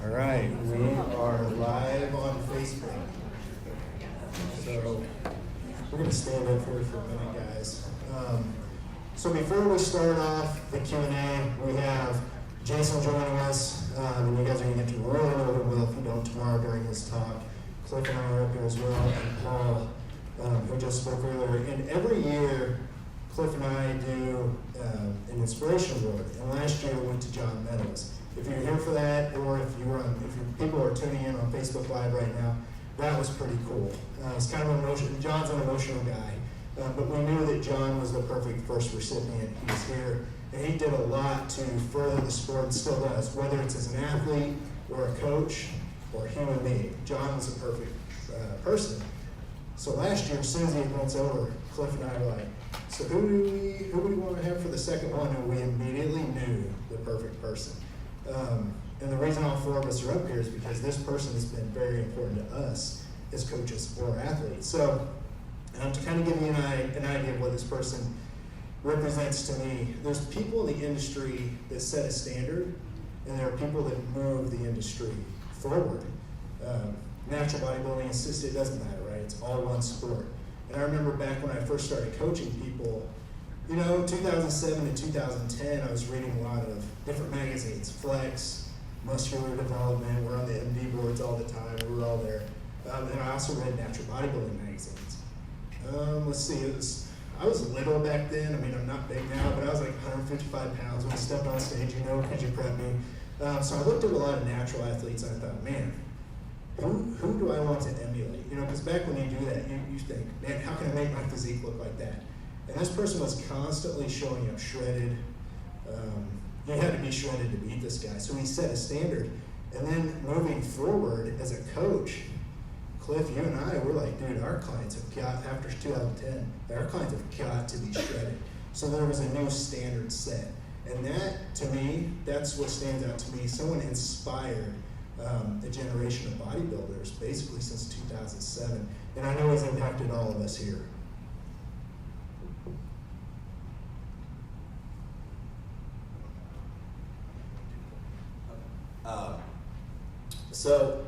All right, we are live on Facebook. So we're going to stand up here for a minute, guys. So before we start off the Q&A, we have Jason joining us, and you guys are going to get to really know him well if you don't tomorrow during his talk. Cliff and I are up here as well, and Paul, who just spoke earlier. And every year, Cliff and I do an inspiration award, and last year we went to John Meadows. If you're here for that, or if people are tuning in on Facebook Live right now, that was pretty cool. It's kind of emotional. John's an emotional guy, but we knew that John was the perfect first recipient. He's here, and he did a lot to further the sport, and still does, whether it's as an athlete or a coach or a human being. John was a perfect person. So last year, as soon as the event's over, Cliff and I were like, so who do we want to have for the second one? And we immediately knew the perfect person. And the reason all four of us are up here is because this person has been very important to us as coaches or athletes. So to kind of give you an idea of what this person represents to me, there's people in the industry that set a standard, and there are people that move the industry forward. Natural bodybuilding, assisted, it doesn't matter, right? It's all one sport. And I remember back when I first started coaching people, 2007 to 2010, I was reading a lot of different magazines, Flex, Muscular Development, we're on the MD boards all the time, we were all there. And I also read natural bodybuilding magazines. Let's see, I was little back then. I mean, I'm not big now, but I was like 155 pounds when I stepped on stage, because you prepped me. So I looked at a lot of natural athletes, and I thought, man, who do I want to emulate? Because back when you do that, you think, man, how can I make my physique look like that? And this person was constantly showing up shredded. You had to be shredded to beat this guy. So he set a standard. And then moving forward as a coach, Cliff, you and I, we're like, dude, our clients have got, after 2010, our clients have got to be shredded. So there was a new standard set. And that, to me, that's what stands out to me. Someone inspired a generation of bodybuilders basically since 2007. And I know it's impacted all of us here. So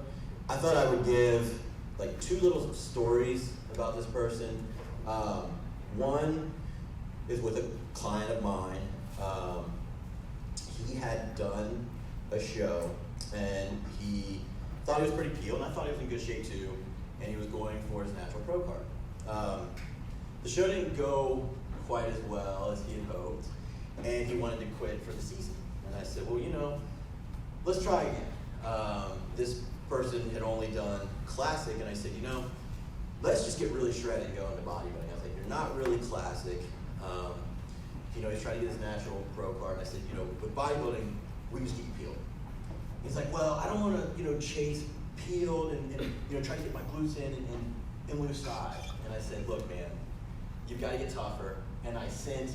I thought I would give like two little stories about this person. One is with a client of mine. He had done a show and he thought he was pretty peeled, and I thought he was in good shape too, and he was going for his natural pro card. The show didn't go quite as well as he had hoped, and he wanted to quit for the season. And I said, well, let's try again. This person had only done classic, and I said, let's just get really shredded and go into bodybuilding. I was like, you're not really classic. He's trying to get his natural pro card, and I said, with bodybuilding, we just keep peeled. He's like, well, I don't want to, chase peeled and try to get my glutes in and lose size. And I said, look, man, you've got to get tougher. And I sent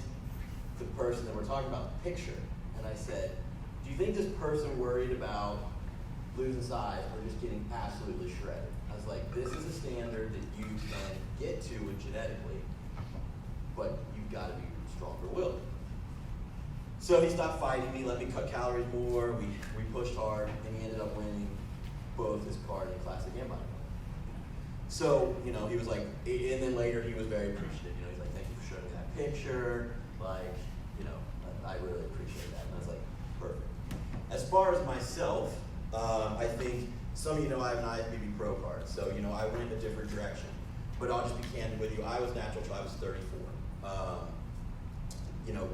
the person that we're talking about the picture, and I said, do you think this person worried about losing size or just getting absolutely shredded? I was like, this is a standard that you can get to genetically, but you've got to be stronger-willed. So he stopped fighting me, let me cut calories more, we pushed hard, and he ended up winning both his card in classic and bodybuilding. So, he was like, and then later he was very appreciative. He's like, thank you for showing me that picture, I really appreciate that. And I was like, perfect. As far as myself, I think some of you know I have an IFBB pro card, so I went a different direction. But I'll just be candid with you, I was natural till I was 34.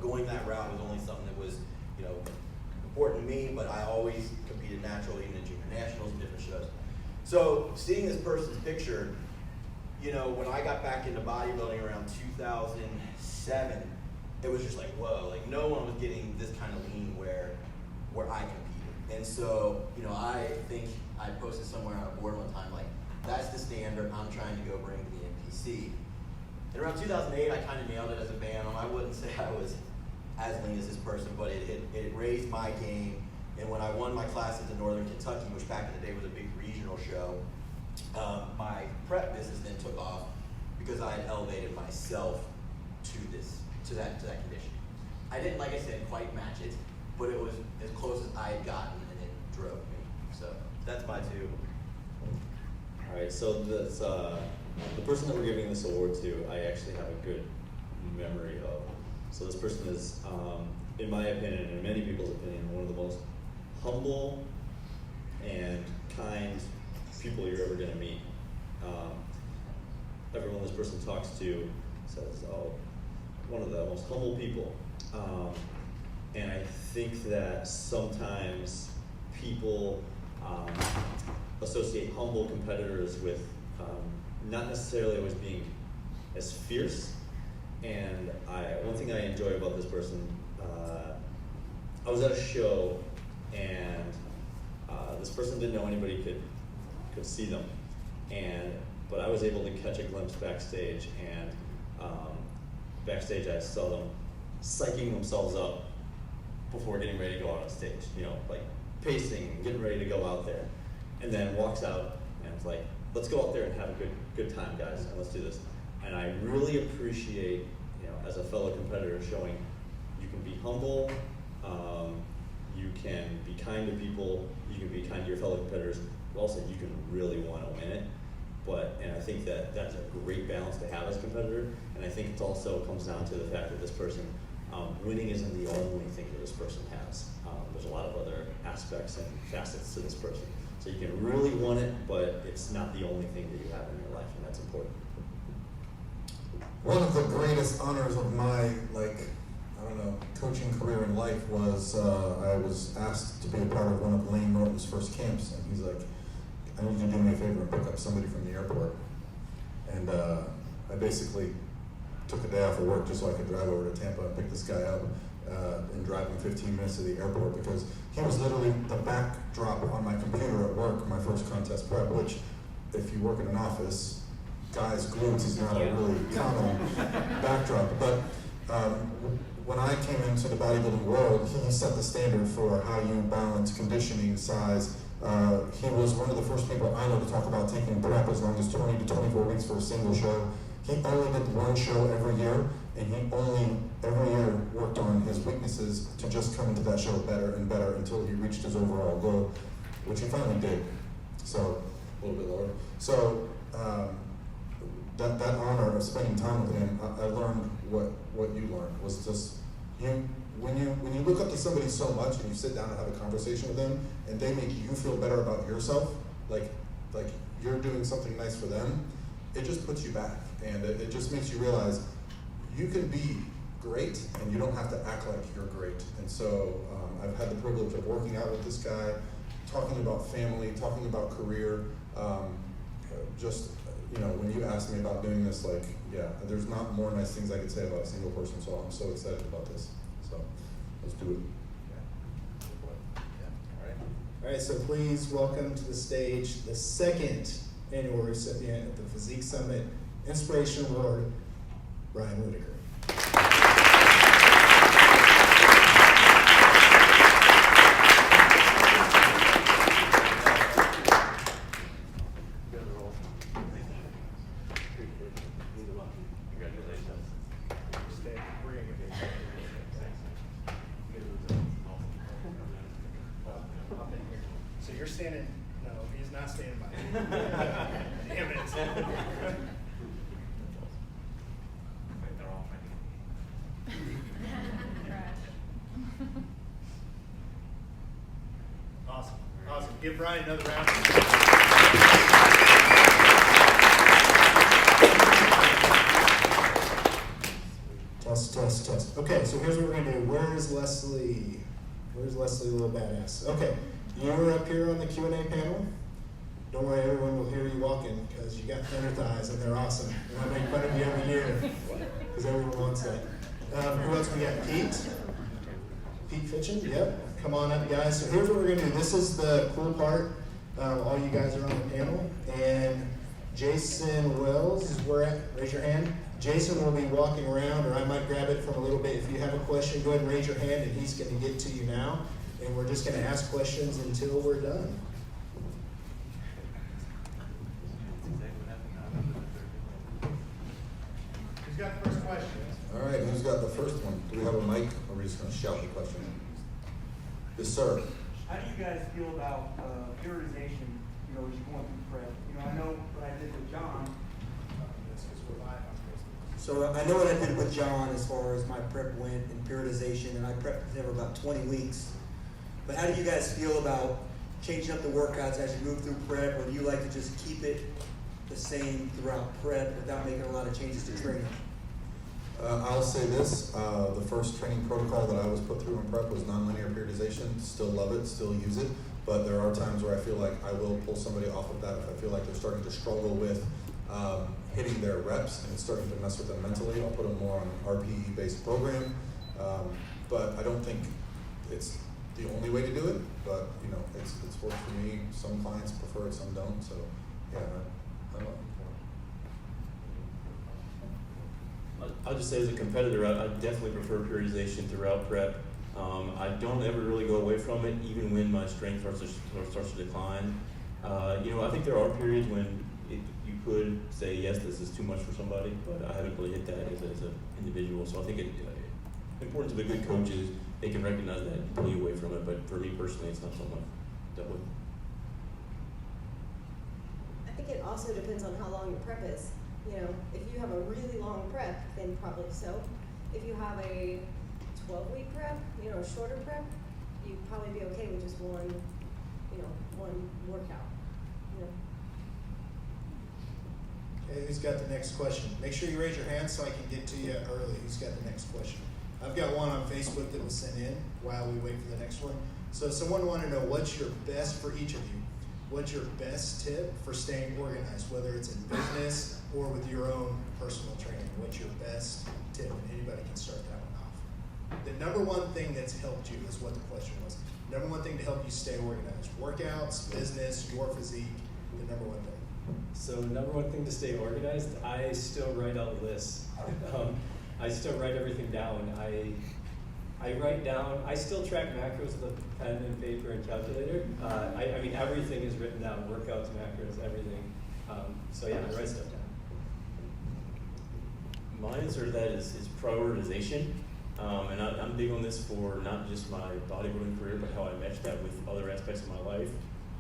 Going that route was only something that was, important to me, but I always competed natural, even in junior nationals and different shows. So seeing this person's picture, when I got back into bodybuilding around 2007, it was just like, whoa, like no one was getting this kind of lean where I competed. And so, I think I posted somewhere on a board one time, like, that's the standard I'm trying to go bring to the NPC. And around 2008, I kind of nailed it as a band. I wouldn't say I was as lean as this person, but it raised my game. And when I won my classes in Northern Kentucky, which back in the day was a big regional show, my prep business then took off because I had elevated myself to that condition. I didn't, like I said, quite match it, but it was as close as I had gotten, and it drove me. So right, so this, the person that we're giving this award to, I actually have a good memory of. So this person is, in my opinion, and in many people's opinion, one of the most humble and kind people you're ever gonna meet. Everyone this person talks to says, oh, one of the most humble people. And I think that sometimes people associate humble competitors with not necessarily always being as fierce. And one thing I enjoy about this person, I was at a show and this person didn't know anybody could see them, but I was able to catch a glimpse backstage, and backstage I saw them psyching themselves up before getting ready to go out on stage, like pacing, getting ready to go out there, and then walks out and it's like, let's go out there and have a good time, guys, and let's do this. And I really appreciate, as a fellow competitor, showing you can be humble, you can be kind to people, you can be kind to your fellow competitors, but also you can really want to win it. And I think that that's a great balance to have as a competitor, and I think it also comes down to the fact that this person, winning isn't the only thing that this person has. There's a lot of other aspects and facets to this person. So you can really want it, but it's not the only thing that you have in your life, and that's important. One of the greatest honors of my, coaching career in life was I was asked to be a part of one of Lane Norton's first camps, and he's like, I need you to do me a favor and pick up somebody from the airport. And I basically took a day off of work just so I could drive over to Tampa and pick this guy up and drive him 15 minutes to the airport, because he was literally the backdrop on my computer at work, my first contest prep, which, if you work in an office, guys' glutes is not a really common backdrop. But when I came into the bodybuilding world, he set the standard for how you balance conditioning, size. He was one of the first people I know to talk about taking prep as long as 20 to 24 weeks for a single show. He only did one show every year, and he only every year worked on his weaknesses to just come into that show better and better until he reached his overall goal, which he finally did. So, a little bit lower. So, that honor of spending time with him, I learned what you learned was just when you look up to somebody so much and you sit down and have a conversation with them and they make you feel better about yourself, like you're doing something nice for them, it just puts you back, and it just makes you realize you can be great and you don't have to act like you're great. And so I've had the privilege of working out with this guy, talking about family, talking about career, when you asked me about doing this, there's not more nice things I could say about a single person, so I'm so excited about this. So, let's do it. All right, so please welcome to the stage the second annual recipient of the Physique Summit Inspiration Award, Ryan Whitacre. So you're standing, no, he's not standing by you. Damn it. They're all Awesome. Give Brian another round. Test. Okay, so here's what we're gonna do. Where's Leslie? Where's Leslie, little badass? Okay, you were up here on the Q&A panel. Don't worry, everyone will hear you walking because you got thinner thighs and they're awesome. And I make fun of you every year because everyone wants that. Who else we got? Pete Fitschen, yep. Come on up, guys. So here's what we're gonna do. This is the cool part. All you guys are on the panel, and Jason Wells is where at. Raise your hand. Jason will be walking around, or I might grab it from a little bit. If you have a question, go ahead and raise your hand, and he's going to get to you now. And we're just going to ask questions until we're done. Who's got the first question? All right, who's got the first one? Do we have a mic, or are we just going to shout the question? Yes, sir. How do you guys feel about periodization as you're going through prep. I know what I did with John. That's because we're live on Facebook. So I know what I did with John as far as my prep went and periodization, and I prepped with him for about 20 weeks. But how do you guys feel about changing up the workouts as you move through prep, or do you like to just keep it the same throughout prep without making a lot of changes to training? I'll say this, the first training protocol that I was put through in prep was nonlinear periodization. Still love it, still use it, but there are times where I feel like I will pull somebody off of that if I feel like they're starting to struggle with hitting their reps and it's starting to mess with them mentally. I'll put them more on an RPE-based program, but I don't think it's the only way to do it, but it's worked for me. Some clients prefer it, some don't, so yeah, I love it. I'll just say as a competitor, I definitely prefer periodization throughout prep. I don't ever really go away from it, even when my strength starts to decline. I think there are periods when you could say, yes, this is too much for somebody, but I haven't really hit that as an individual. So I think the importance of a good coach is they can recognize that and pull you away from it, but for me personally, it's not something I've dealt with. I think it also depends on how long your prep is. If you have a really long prep, then probably so. If you have a 12-week prep, a shorter prep, you'd probably be okay with just one workout. Okay, who's got the next question? Make sure you raise your hand so I can get to you early. Who's got the next question? I've got one on Facebook that was sent in while we wait for the next one. So someone wanted to know what's your best for each of you. What's your best tip for staying organized, whether it's in business or with your own personal training? What's your best tip? And anybody can start that one off. The number one thing that's helped you is what the question was. Number one thing to help you stay organized. Workouts, business, your physique, the number one thing. So number one thing to stay organized, I still write out lists. I still write everything down. I write down, I still track macros with a pen and paper and calculator. I mean, everything is written down, workouts, macros, everything. So yeah, I write stuff down. My answer to that is prioritization. And I'm big on this for not just my bodybuilding career, but how I mesh that with other aspects of my life.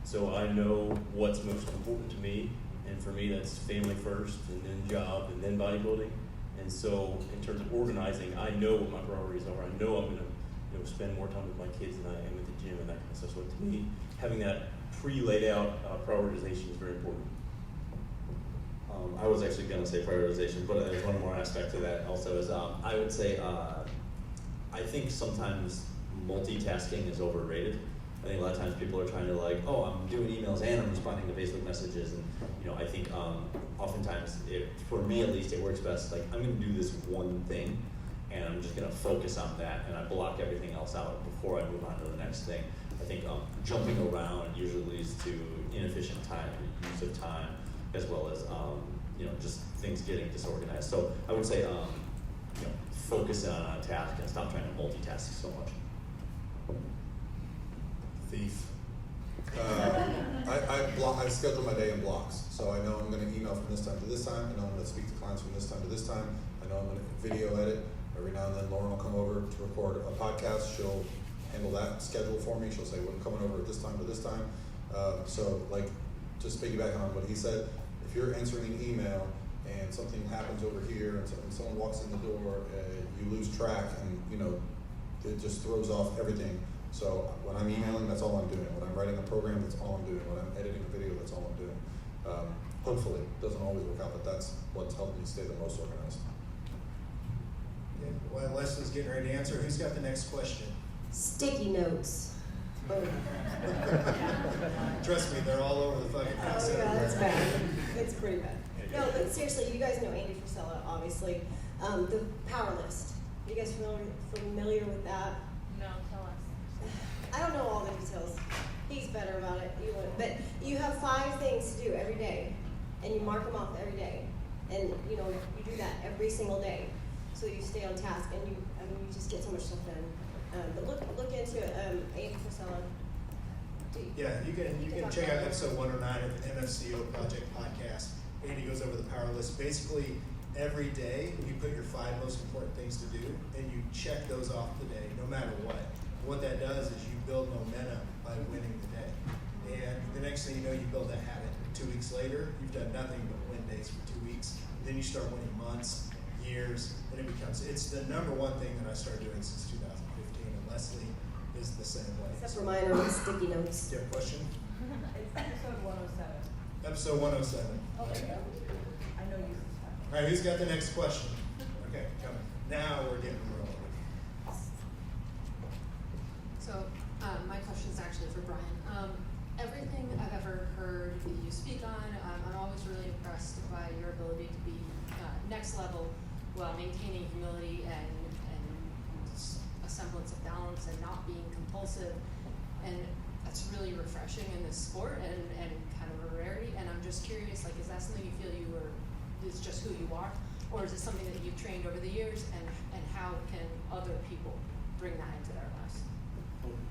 So I know what's most important to me, and for me that's family first, and then job, and then bodybuilding. And so in terms of organizing, I know what my priorities are. I know I'm going to spend more time with my kids than I am at the gym and that kind of stuff. So to me, having that pre-laid out prioritization is very important. I was actually going to say prioritization, but there's one more aspect to that also is I would say I think sometimes multitasking is overrated. I think a lot of times people are trying to I'm doing emails and I'm responding to Facebook messages, and I think oftentimes, for me at least, it works best. I'm going to do this one thing, and I'm just going to focus on that, and I block everything else out before I move on to the next thing. I think jumping around usually leads to inefficient time, use of time, as well as just things getting disorganized. So I would say focus on a task and stop trying to multitask so much. Thief. I schedule my day in blocks, so I know I'm going to email from this time to this time. I know I'm going to speak to clients from this time to this time. I know I'm going to video edit. Every now and then Lauren will come over to record a podcast. She'll handle that schedule for me. She'll say, well, I'm coming over at this time to this time. So just piggybacking on what he said, if you're answering an email and something happens over here and someone walks in the door, you lose track, and it just throws off everything. So when I'm emailing, that's all I'm doing. When I'm writing a program, that's all I'm doing. When I'm editing a video, that's all I'm doing. Hopefully, it doesn't always work out, but that's what's helped me stay the most organized. Okay. While Leslie's getting ready to answer, who's got the next question? Sticky notes. Boom. Trust me, they're all over the fucking house. Oh yeah, everywhere. that's bad. It's pretty bad. No, but seriously, you guys know Andy Frisella, obviously. The power list. Are you guys familiar with that? No, tell us. I don't know all the details. He's better about it. But you have 5 things to do every day, and you mark them off every day, and you do that every single day, so you stay on task, and you just get so much stuff done. But look into Andy Frisella. Yeah, you can check out episode 109 of the MFCO Project podcast. Andy goes over the power list. Basically, every day you put your 5 most important things to do, and you check those off the day, no matter what. What that does is you build momentum by winning the day. And the next next thing you know, you build that habit. 2 weeks later, you've done nothing but win days for 2 weeks. Then you start winning months, years, and it's the number one thing that I started doing since 2015, and Leslie is the same way. Except for mine are with sticky notes. Do you have a question? It's episode 107. Episode 107. Okay. I know you. All right, who's got the next question? Okay, coming. Now we're getting rolling. So, my question is actually for Brian. Everything I've ever heard you speak on, I'm always really impressed by your ability to be next level while maintaining humility and a semblance of balance and not being compulsive. And that's really refreshing in this sport and kind of a rarity. And I'm just curious, like, is that something you feel is just who you are? Or is it something that you've trained over the years, and how can other people bring that into their lives?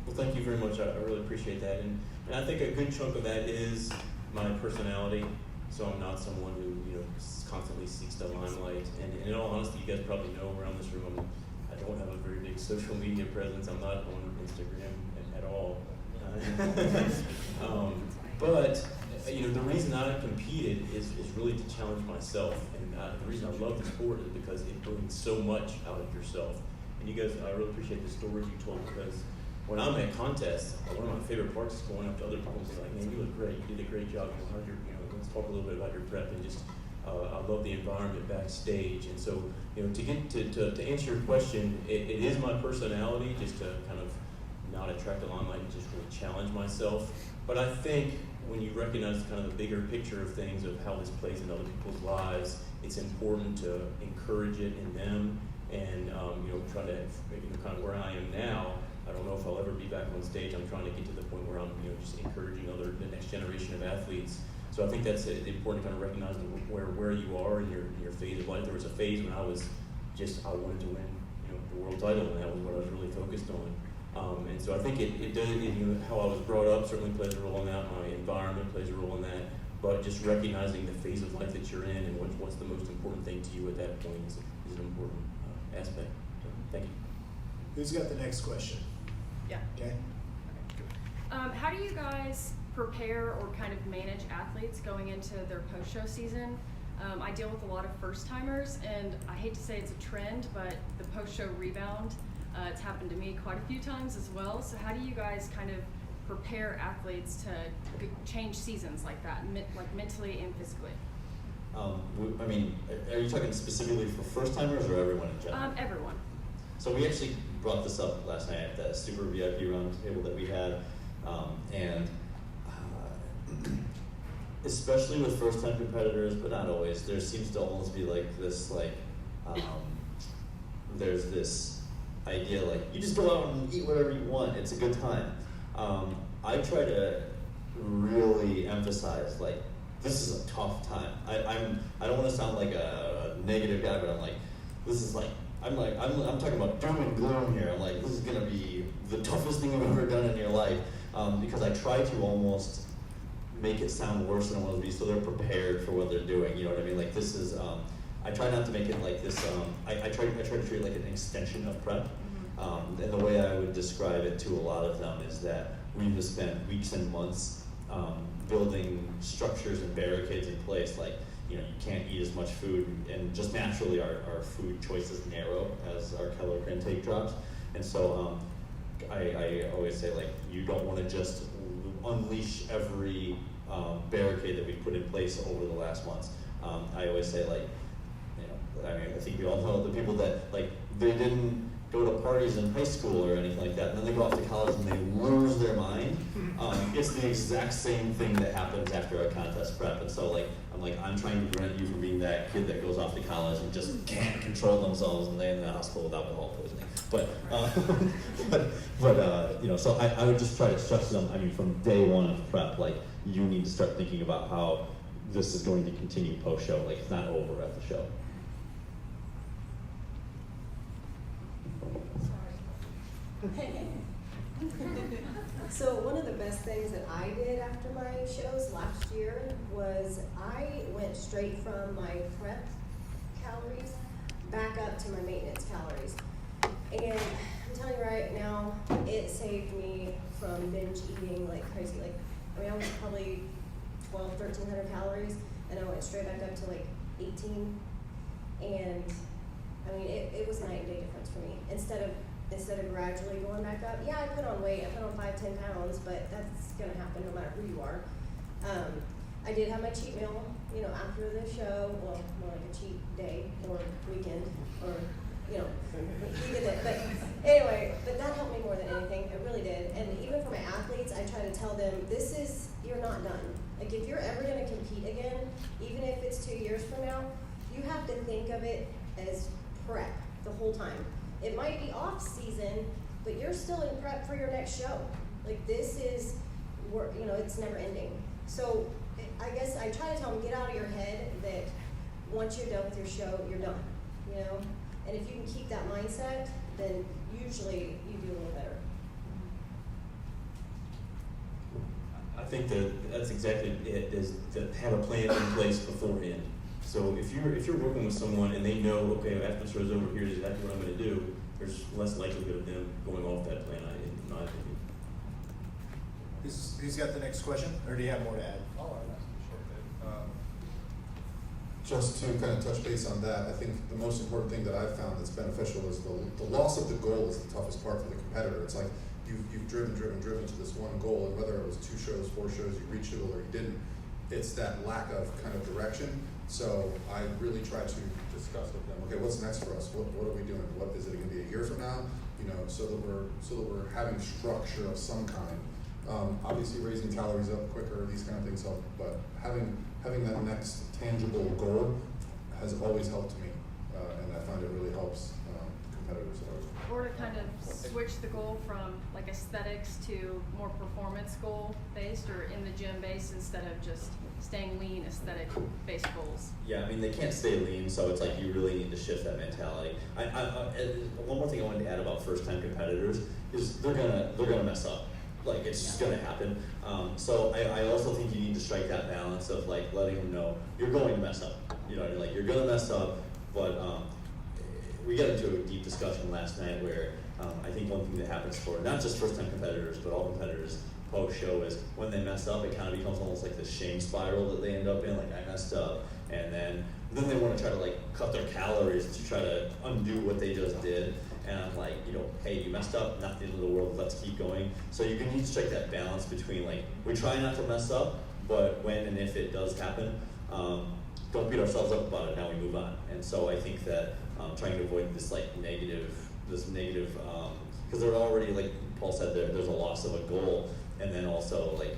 Well, thank you very much. I really appreciate that. And I think a good chunk of that is my personality. So I'm not someone who, constantly seeks the limelight. And in all honesty, you guys probably know around this room, I don't have a very big social media presence. I'm not on Instagram at all. But the reason I competed is really to challenge myself. And the reason I love the sport is because it brings so much out of yourself. And you guys, I really appreciate the stories you told, because when I'm at contests, one of my favorite parts is going up to other people and saying, like, man, you look great. You did a great job. Let's talk a little bit about your prep, and just I love the environment backstage. And so, to get to answer your question, it is my personality just to kind of not attract the limelight and just really challenge myself. But I think when you recognize kind of the bigger picture of things, of how this plays in other people's lives, it's important to encourage it in them. And try to kind of where I am now, I don't know if I'll ever be back on stage. I'm trying to get to the point where I'm just encouraging the next generation of athletes. So I think that's important to kind of recognize where you are in your phase of life. There was a phase when I wanted to win the world title, and that was what I was really focused on. And so I think it does, how I was brought up certainly plays a role in that. My environment plays a role in that. But just recognizing the phase of life that you're in and what's the most important thing to you at that point is an important aspect. So, thank you. Who's got the next question? Yeah. Okay. How do you guys prepare or kind of manage athletes going into their post-show season? I deal with a lot of first-timers, and I hate to say it's a trend, but the post-show rebound, it's happened to me quite a few times as well. So how do you guys kind of prepare athletes to change seasons like that, like mentally and physically? Are you talking specifically for first-timers or everyone in general? Everyone. So we actually brought this up last night at the super VIP round table that we had, and especially with first-time competitors, but not always, there seems to almost be like this, there's this idea like, you just go out and eat whatever you want, it's a good time. I try to really emphasize, like, this is a tough time. I don't want to sound like a negative guy, but I'm like, this is like, I'm talking about doom and gloom here. I'm like, this is gonna be the toughest thing you've ever done in your life, because I try to almost make it sound worse than it was to be, so they're prepared for what they're doing. You know what I mean? Like, this is, I try not to make it like this. I try to treat it like an extension of prep. And the way I would describe it to a lot of them is that we've just spent weeks and months building structures and barricades in place. Like, you can't eat as much food, and just naturally our food choices narrow as our caloric intake drops. And so I always say, like, you don't want to just unleash every barricade that we put in place over the last months. I always say, like, I think we all know the people that, like, they didn't go to parties in high school or anything like that, and then they go off to college and they lose their mind. It's the exact same thing that happens after a contest prep. And so, like, I'm trying to prevent you from being that kid that goes off to college and just can't control themselves and they end in the hospital with alcohol poisoning. So I would just try to stress them, from day one of prep, like, you need to start thinking about how this is going to continue post-show. Like, it's not over at the show. So one of the best things that I did after my shows last year was I went straight from my prep calories back up to my maintenance calories. And I'm telling you right now, it saved me from binge eating like crazy. Like, I mean, I was probably 1,300 calories, and I went straight back up to like 18. And I mean, it was night and day difference for me. Instead of gradually going back up, yeah, I put on weight, I put on 5-10 pounds, but that's gonna happen no matter who you are. I did have my cheat meal, you know, after the show, well, more like a cheat day or weekend, or, you know, we did it. But anyway, but that helped me more than anything, it really did. And even for my athletes, I try to tell them, you're not done. Like, if you're ever gonna compete again, even if it's 2 years from now, you have to think of it as prep the whole time. It might be off season, but you're still in prep for your next show. Like, this is work, you know, it's never ending. So I guess I try to tell them, get out of your head that once you're done with your show, you're done, you know? And if you can keep that mindset, then usually you do a little better. I think that's exactly it, is to have a plan in place beforehand. So if you're working with someone and they know, okay, after the show's over, here's exactly what I'm going to do, there's less likelihood of them going off that plan, in my opinion. Who's got the next question, or do you have more to add? Oh, that's a short bit. Just to kind of touch base on that, I think the most important thing that I've found that's beneficial is the loss of the goal is the toughest part for the competitor. It's like you've driven to this one goal, and whether it was 2 shows, 4 shows, you reached it or you didn't, it's that lack of kind of direction. So I really try to discuss with them, okay, what's next for us? What are we doing? What is it going to be a year from now? You know, so that we're having structure of some kind. Obviously, raising calories up quicker, these kind of things help. But having that next tangible goal has always helped me, and I find it really helps competitors. Or to kind of switch the goal from like aesthetics to more performance goal based, or in the gym based, instead of just staying lean, aesthetic based goals. Yeah, I mean, they can't stay lean, so it's like you really need to shift that mentality. One more thing I wanted to add about first time competitors is they're gonna mess up. Like, it's just gonna happen. So I also think you need to strike that balance of like letting them know you're going to mess up. You know, like you're gonna mess up, but we got into a deep discussion last night where I think one thing that happens for not just first time competitors, but all competitors post-show is when they mess up, it kind of becomes almost like this shame spiral that they end up in, like I messed up, and then they want to try to like cut their calories to try to undo what they just did, and I'm like, you know, hey, you messed up, not the end of the world, let's keep going. So you need to strike that balance between like, we try not to mess up, but when and if it does happen, don't beat ourselves up about it, now we move on. And so I think that trying to avoid this like negative, because they're already, like Paul said, there's a loss of a goal, and then also like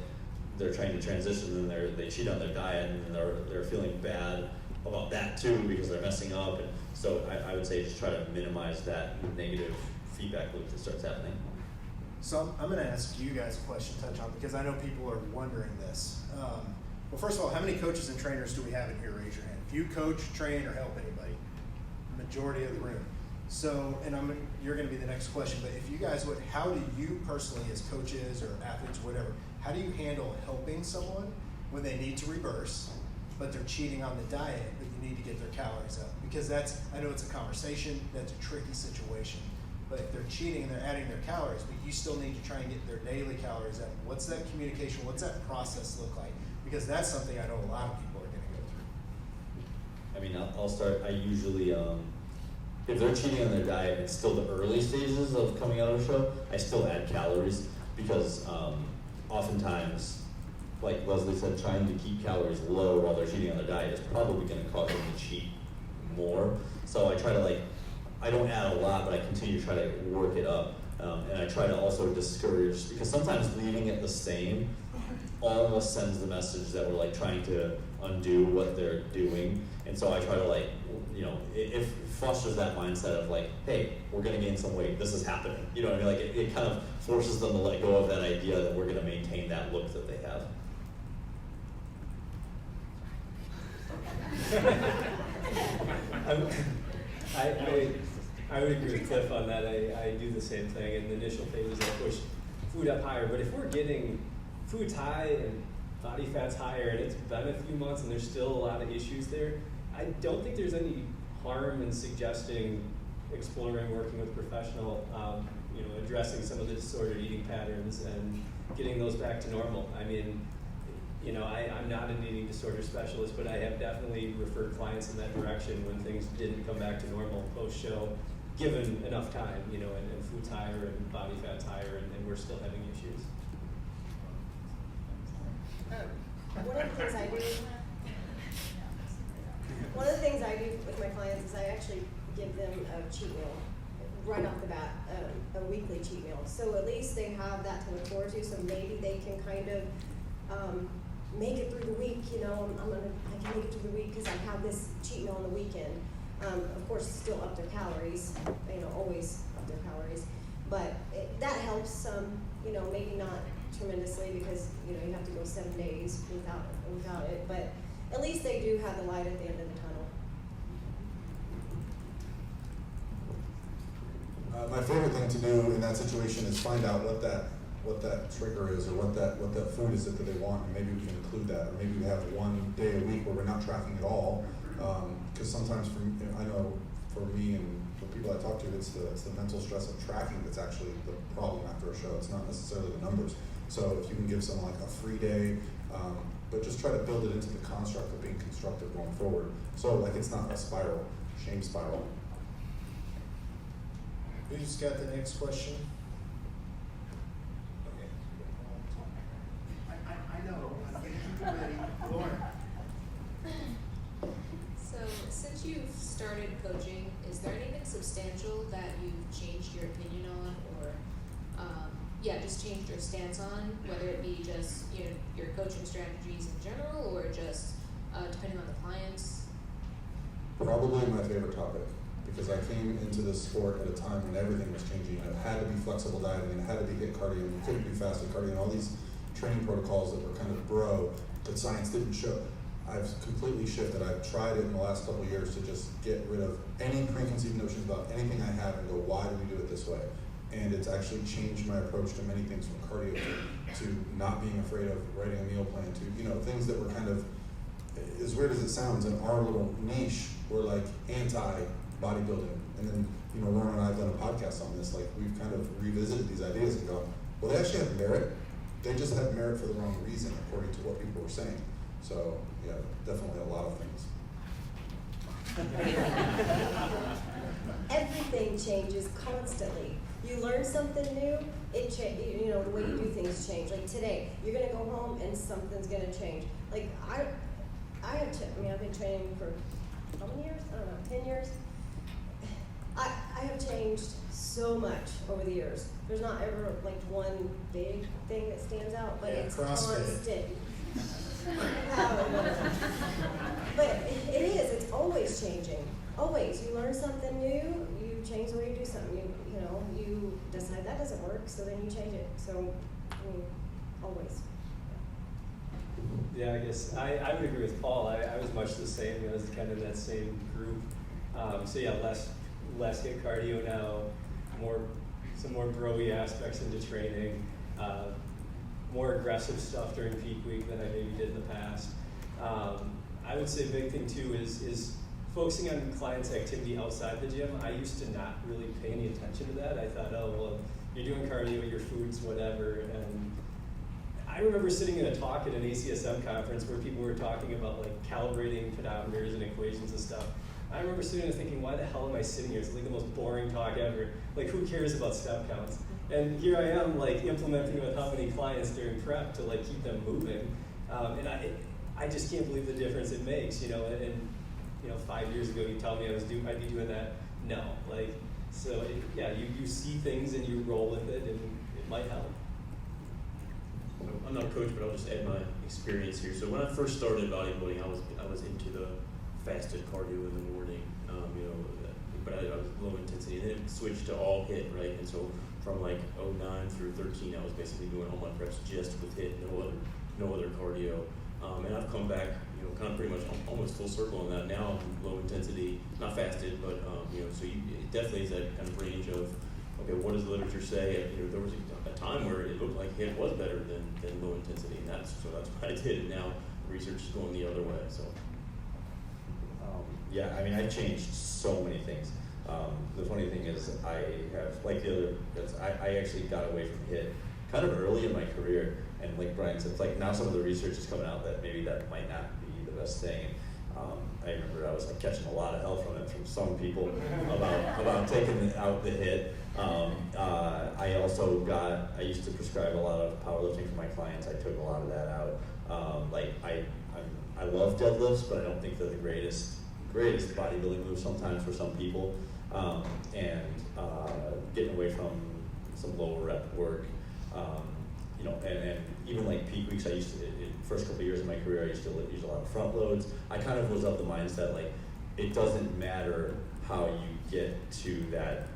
they're trying to transition and they cheat on their diet, and they're feeling bad about that too because they're messing up. And so I would say just try to minimize that negative feedback loop that starts happening. So I'm going to ask you guys a question to touch on, because I know people are wondering this. Well, first of all, how many coaches and trainers do we have in here? Raise your hand. If you coach, train, or help anybody, majority of the room. So, and you're going to be the next question, but if you guys would, how do you personally, as coaches or athletes, whatever, how do you handle helping someone when they need to reverse, but they're cheating on the diet, but you need to get their calories up? Because I know it's a conversation, that's a tricky situation, but if they're cheating and they're adding their calories, but you still need to try and get their daily calories up, what's that communication, what's that process look like? Because that's something I know a lot of people are going to go through. I mean, I'll start. I usually, if they're cheating on their diet, it's still the early stages of coming out of a show, I still add calories because oftentimes, like Leslie said, trying to keep calories low while they're cheating on their diet is probably going to cause them to cheat more. So I try to I don't add a lot, but I continue to try to work it up. And I try to also discourage, because sometimes leaving it the same almost sends the message that we're trying to undo what they're doing. And so I try to it fosters that mindset of hey, we're gonna gain some weight, this is happening. You know what I mean? It kind of forces them to let go of that idea that we're gonna maintain that look that they have. I would agree with Cliff on that. I do the same thing. In the initial phases, I push food up higher. But if we're getting food's high and body fat's higher, and it's been a few months and there's still a lot of issues there, I don't think there's any harm in suggesting exploring working with a professional, addressing some of the disordered eating patterns. And getting those back to normal. I mean, you know, I'm not an eating disorder specialist, but I have definitely referred clients in that direction when things didn't come back to normal post-show, given enough time, you know, and food's higher and body fat's higher, and we're still having issues. One of the things I do, with my clients is I actually give them a cheat meal right off the bat, a weekly cheat meal. So at least they have that to look forward to. So maybe they can kind of make it through the week. You know, I can make it through the week because I have this cheat meal on the weekend. Of course, still up their calories. You know, always up their calories. But that helps. You know, maybe not tremendously because you know you have to go 7 days without it. But at least they do have the light at the end of the tunnel. My favorite thing to do in that situation is find out what that trigger is, or what that food is that they want, and maybe we can include that, or maybe we have one day a week where we're not tracking at all. Because sometimes, I know for me and for people I talk to, it's the mental stress of tracking that's actually the problem after a show. It's not necessarily the numbers. So if you can give someone like a free day, but just try to build it into the construct of being constructive going forward. So like it's not a spiral, shame spiral. Who's got the next question? I know. I'm getting people ready. Lauren. So, since you've started coaching, is there anything substantial that you've changed your opinion on, or just changed your stance on, whether it be just your coaching strategies in general, or just depending on the clients? Probably my favorite topic, because I came into this sport at a time when everything was changing. It had to be flexible dieting, and it had to be HIIT cardio, and you couldn't do fasted cardio, and all these training protocols that were kind of that science didn't show. I've completely shifted. I've tried it in the last couple of years to just get rid of any preconceived notions about anything I have and go, why do we do it this way? And it's actually changed my approach to many things, from cardio to not being afraid of writing a meal plan to, things that were kind of, as weird as it sounds, in our little niche, we're like anti-bodybuilding. And then, Lauren and I have done a podcast on this, like we've kind of revisited these ideas and go, well, they actually have merit. They just have merit for the wrong reason, according to what people were saying. So, yeah, definitely a lot of things. Everything changes constantly. You learn something new, the way you do things change. Like today, you're gonna go home and something's gonna change. Like I've been training for how many years? I don't know, 10 years. I have changed so much over the years. There's not ever like one big thing that stands out, but it's constant. But it is, it's always changing. Always. You learn something new, you change the way you do something. You decide that doesn't work, so then you change it. So, always. Yeah, I guess I would agree with Paul. I was much the same. I was kind of in that same group. Less HIIT cardio now, some more bro-y aspects into training, more aggressive stuff during peak week than I maybe did in the past. I would say a big thing too is focusing on clients' activity outside the gym. I used to not really pay any attention to that. I thought, oh, well, you're doing cardio, your food's whatever. And I remember sitting in a talk at an ACSM conference where people were talking about like calibrating pedometers and equations and stuff. I remember sitting there thinking, why the hell am I sitting here? It's like the most boring talk ever. Like, who cares about step counts? And here I am, like, implementing with how many clients during prep to, like, keep them moving. And I just can't believe the difference it makes, And 5 years ago, you told me I'd be doing that. No. You see things and you roll with it, and it might help. I'm not a coach, but I'll just add my experience here. So when I first started bodybuilding, I was into the fasted cardio in the morning, but I was low intensity, and then it switched to all HIIT, right? And so from like 09 through 13, I was basically doing all my preps just with HIIT, no other cardio. And I've come back, kind of pretty much almost full circle on that. Now I'm low intensity, not fasted, but so it definitely is that kind of range of, okay, what does the literature say? There was a time where it looked like HIIT was better than low intensity, and that's what I did. And now research is going the other way. So. I changed so many things. The funny thing is I have, like the other, I actually got away from HIIT kind of early in my career, and like Brian said, like now some of the research is coming out that maybe that might not be the best thing. I remember I was like catching a lot of hell from it from some people about taking out the hit. I used to prescribe a lot of powerlifting for my clients. I took a lot of that out. I love deadlifts, but I don't think they're the greatest bodybuilding move sometimes for some people. Getting away from some lower rep work, and even like peak weeks, I used to, in first couple of years of my career, I used to use a lot of front loads. I kind of was of the mindset, like, it doesn't matter how you get to that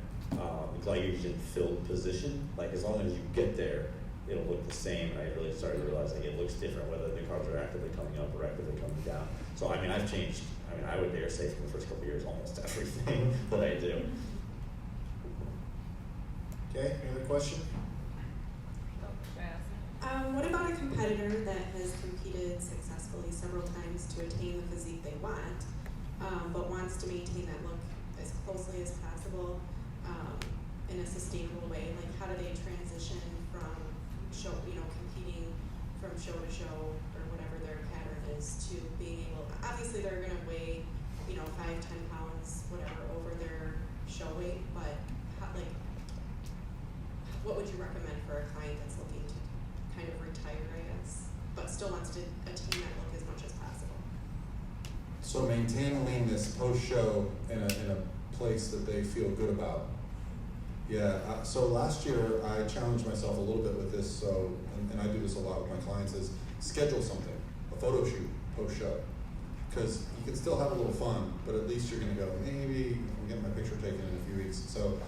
glycogen filled position, like as long as you get there, it'll look the same. And I really started to realize like it looks different whether the carbs are actively coming up or actively coming down. So I mean, I've changed, I would dare say from the first couple of years, almost everything that I do. Okay, any other question? What about a competitor that has competed successfully several times to attain the physique they want, but wants to maintain that look as closely as possible in a sustainable way? Like, how do they transition from competing from show to show or whatever their pattern is to being able? Obviously, they're going to weigh 5-10 pounds whatever over their show weight, but what would you recommend for a client that's looking to kind of retire, I guess, but still wants to attain that look as much as possible? So maintain leanness post-show in a place that they feel good about. Yeah, so last year I challenged myself a little bit with this, so, and I do this a lot with my clients, is schedule something, a photo shoot post-show. Because you can still have a little fun, but at least you're gonna go, maybe I'm getting my picture taken in a few weeks. So,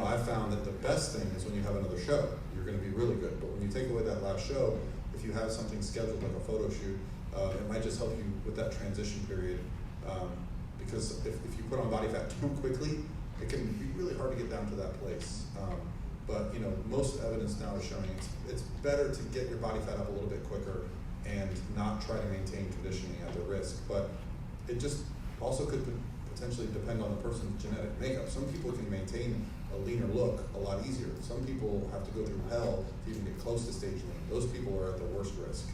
I found that the best thing is when you have another show, you're gonna be really good. But when you take away that last show, if you have something scheduled like a photo shoot, it might just help you with that transition period. Because if you put on body fat too quickly, it can be really hard to get down to that place. But most evidence now is showing it's better to get your body fat up a little bit quicker and not try to maintain conditioning at the risk. But it just also could potentially depend on the person's genetic makeup. Some people can maintain a leaner look a lot easier. Some people have to go through hell to even get close to stage lean. Those people are at the worst risk.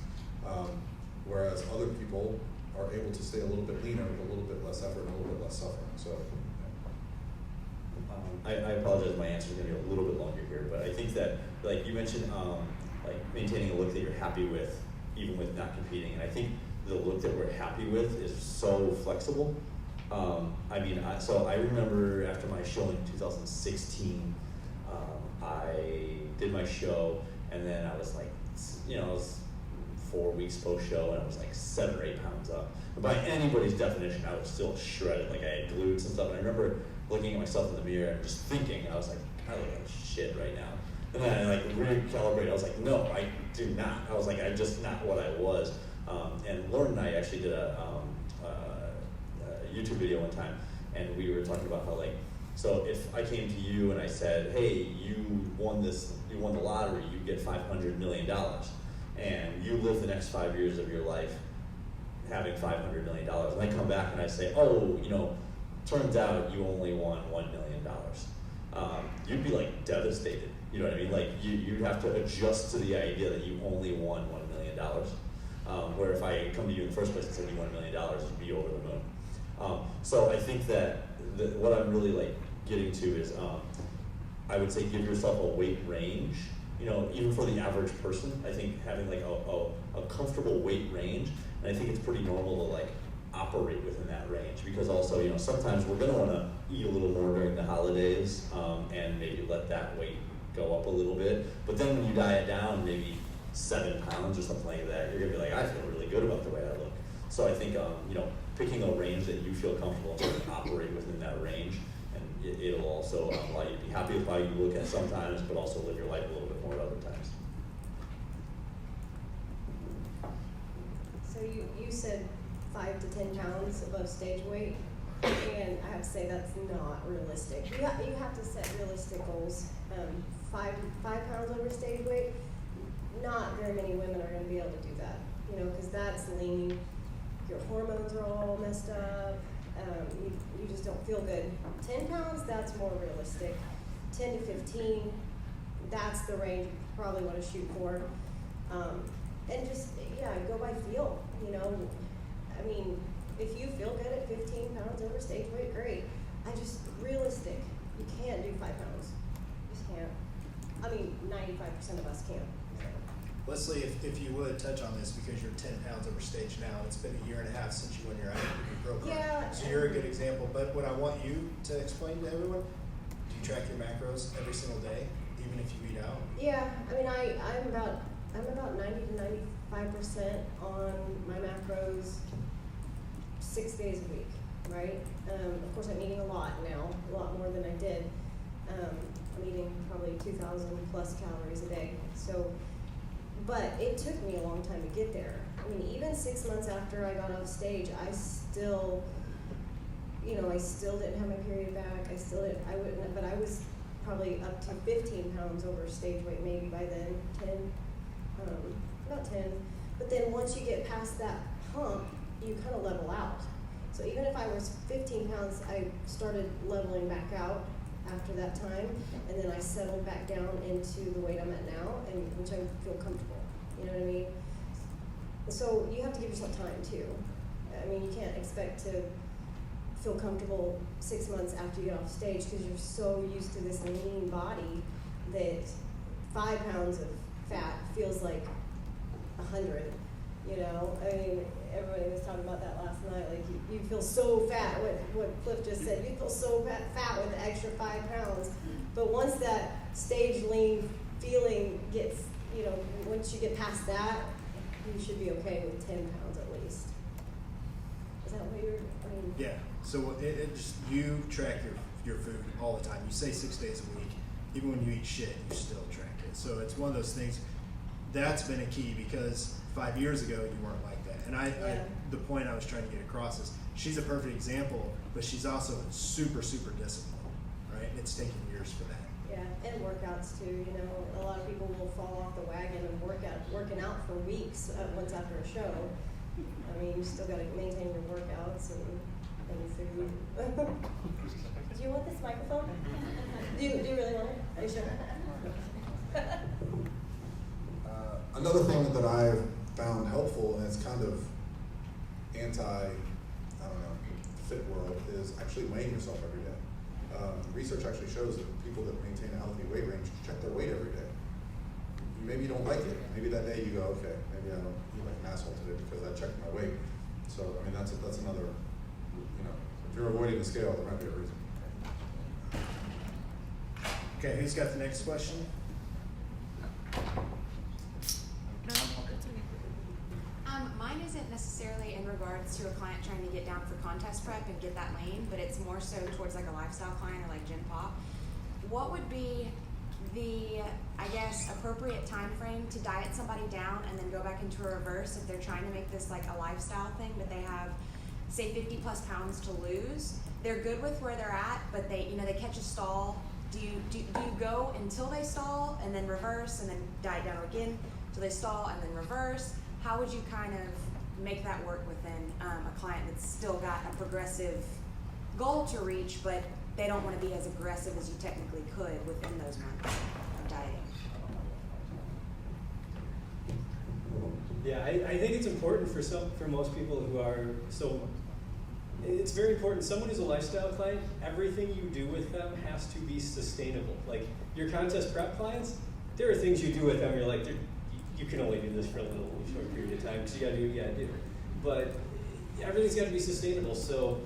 Whereas other people are able to stay a little bit leaner with a little bit less effort and a little bit less suffering. So. I apologize, my answer is going to be a little bit longer here, but I think that, like you mentioned, like maintaining a look that you're happy with, even with not competing, and I think the look that we're happy with is so flexible. So I remember after my show in 2016, I did my show, and then I was like, I was 4 weeks post-show, and I was like 7 or 8 pounds up. But by anybody's definition, I was still shredded, like I had glutes and stuff, and I remember looking at myself in the mirror and just thinking, I was like, I look like shit right now. And then I like recalibrated, I was like, no, I do not. I was like, I'm just not what I was. And Lauren and I actually did a YouTube video one time, and we were talking about how so if I came to you and I said, hey, you won the lottery, you get $500 million, and you live the next 5 years of your life having $500 million, and I come back and I say, oh, turns out you only won $1 million. You'd be like devastated, you know what I mean? Like you'd have to adjust to the idea that you only won $1 million. Where if I come to you in the first place and said you won $1 million, you'd be over the moon. So I think that what I'm really getting to is, I would say give yourself a weight range. Even for the average person, I think having a comfortable weight range, and I think it's pretty normal to operate within that range, because also sometimes we're going to want to eat a little more during the holidays, and maybe let that weight go up a little bit. But then when you diet down maybe 7 pounds or something like that, you're going to be like, I feel really good about the way I look. So I think picking a range that you feel comfortable and operate within that range, and it'll also allow you to be happy with how you look at sometimes, but also live your life a little bit more at other times. So you said 5 to 10 pounds above stage weight, and I have to say that's not realistic. You have to set realistic goals. 5 pounds over stage weight, not very many women are going to be able to do that, because that's lean. Your hormones are all messed up. You just don't feel good. 10 pounds, that's more realistic. 10 to 15, that's the range you probably want to shoot for. And just, yeah, go by feel, you know. I mean, if you feel good at 15 pounds over stage weight, great. Realistic, you can't do 5 pounds. You just can't. I mean, 95% of us can't. Leslie, if you would touch on this, because you're 10 pounds over stage now, it's been a year and a half since you won your IFBB Pro card. Yeah. So you're a good example. But what I want you to explain to everyone, do you track your macros every single day, even if you eat out? Yeah, I mean, I'm about 90 to 95% on my macros 6 days a week, right? Of course, I'm eating a lot now, a lot more than I did. I'm eating probably 2,000 plus calories a day. So, but it took me a long time to get there. I mean, even 6 months after I got off stage, I still didn't have my period back. But I was probably up to 15 pounds over stage weight, maybe by then, 10, about 10. But then once you get past that hump, you kind of level out. So even if I was 15 pounds, I started leveling back out after that time, and then I settled back down into the weight I'm at now, and which I feel comfortable. You know what I mean? So you have to give yourself time too. I mean, you can't expect to feel comfortable 6 months after you get off stage because you're so used to this lean body that 5 pounds of fat feels like 100. You know, I mean, everybody was talking about that last night. Like, you feel so fat. What Cliff just said, you feel so fat with the extra 5 pounds. But once that stage lean feeling gets, you know, once you get past that, you should be okay with 10 pounds at least. Is that what I mean? Yeah. So it just, you track your food all the time. You say 6 days a week. Even when you eat shit, you still track it. So it's one of those things. That's been a key because 5 years ago you weren't like that. And the point I was trying to get across is she's a perfect example, but she's also super, super disciplined, right? And it's taken years for that. Yeah, and workouts too. You know, a lot of people will fall off the wagon and working out for weeks once after a show. I mean, you still got to maintain your workouts and food. Do you want this microphone? Do you really want it? Are you sure? Another thing that I've found helpful, and it's kind of fit world, is actually weighing yourself every day. Research actually shows that people that maintain a healthy weight range check their weight every day. Maybe you don't like it. Maybe that day you go, okay, maybe I don't eat like an asshole today because I checked my weight. So, I mean, that's another, you know, if you're avoiding the scale, there might be a reason. Okay, who's got the next question? Mine isn't necessarily in regards to a client trying to get down for contest prep and get that lane, but it's more so towards like a lifestyle client or like Gym Pop. What would be the, I guess, appropriate time frame to diet somebody down and then go back into a reverse if they're trying to make this like a lifestyle thing, but they have, say, 50 plus pounds to lose? They're good with where they're at, but they catch a stall. Do you go until they stall and then reverse and then diet down again till they stall and then reverse? How would you kind of make that work within a client that's still got a progressive goal to reach, but they don't want to be as aggressive as you technically could within those months of dieting? Yeah, I think it's important for most people who are it's very important. Someone who's a lifestyle client, everything you do with them has to be sustainable. Like your contest prep clients, there are things you do with them, you're like, you can only do this for a little short period of time because you gotta do what you gotta do. But everything's gotta be sustainable. So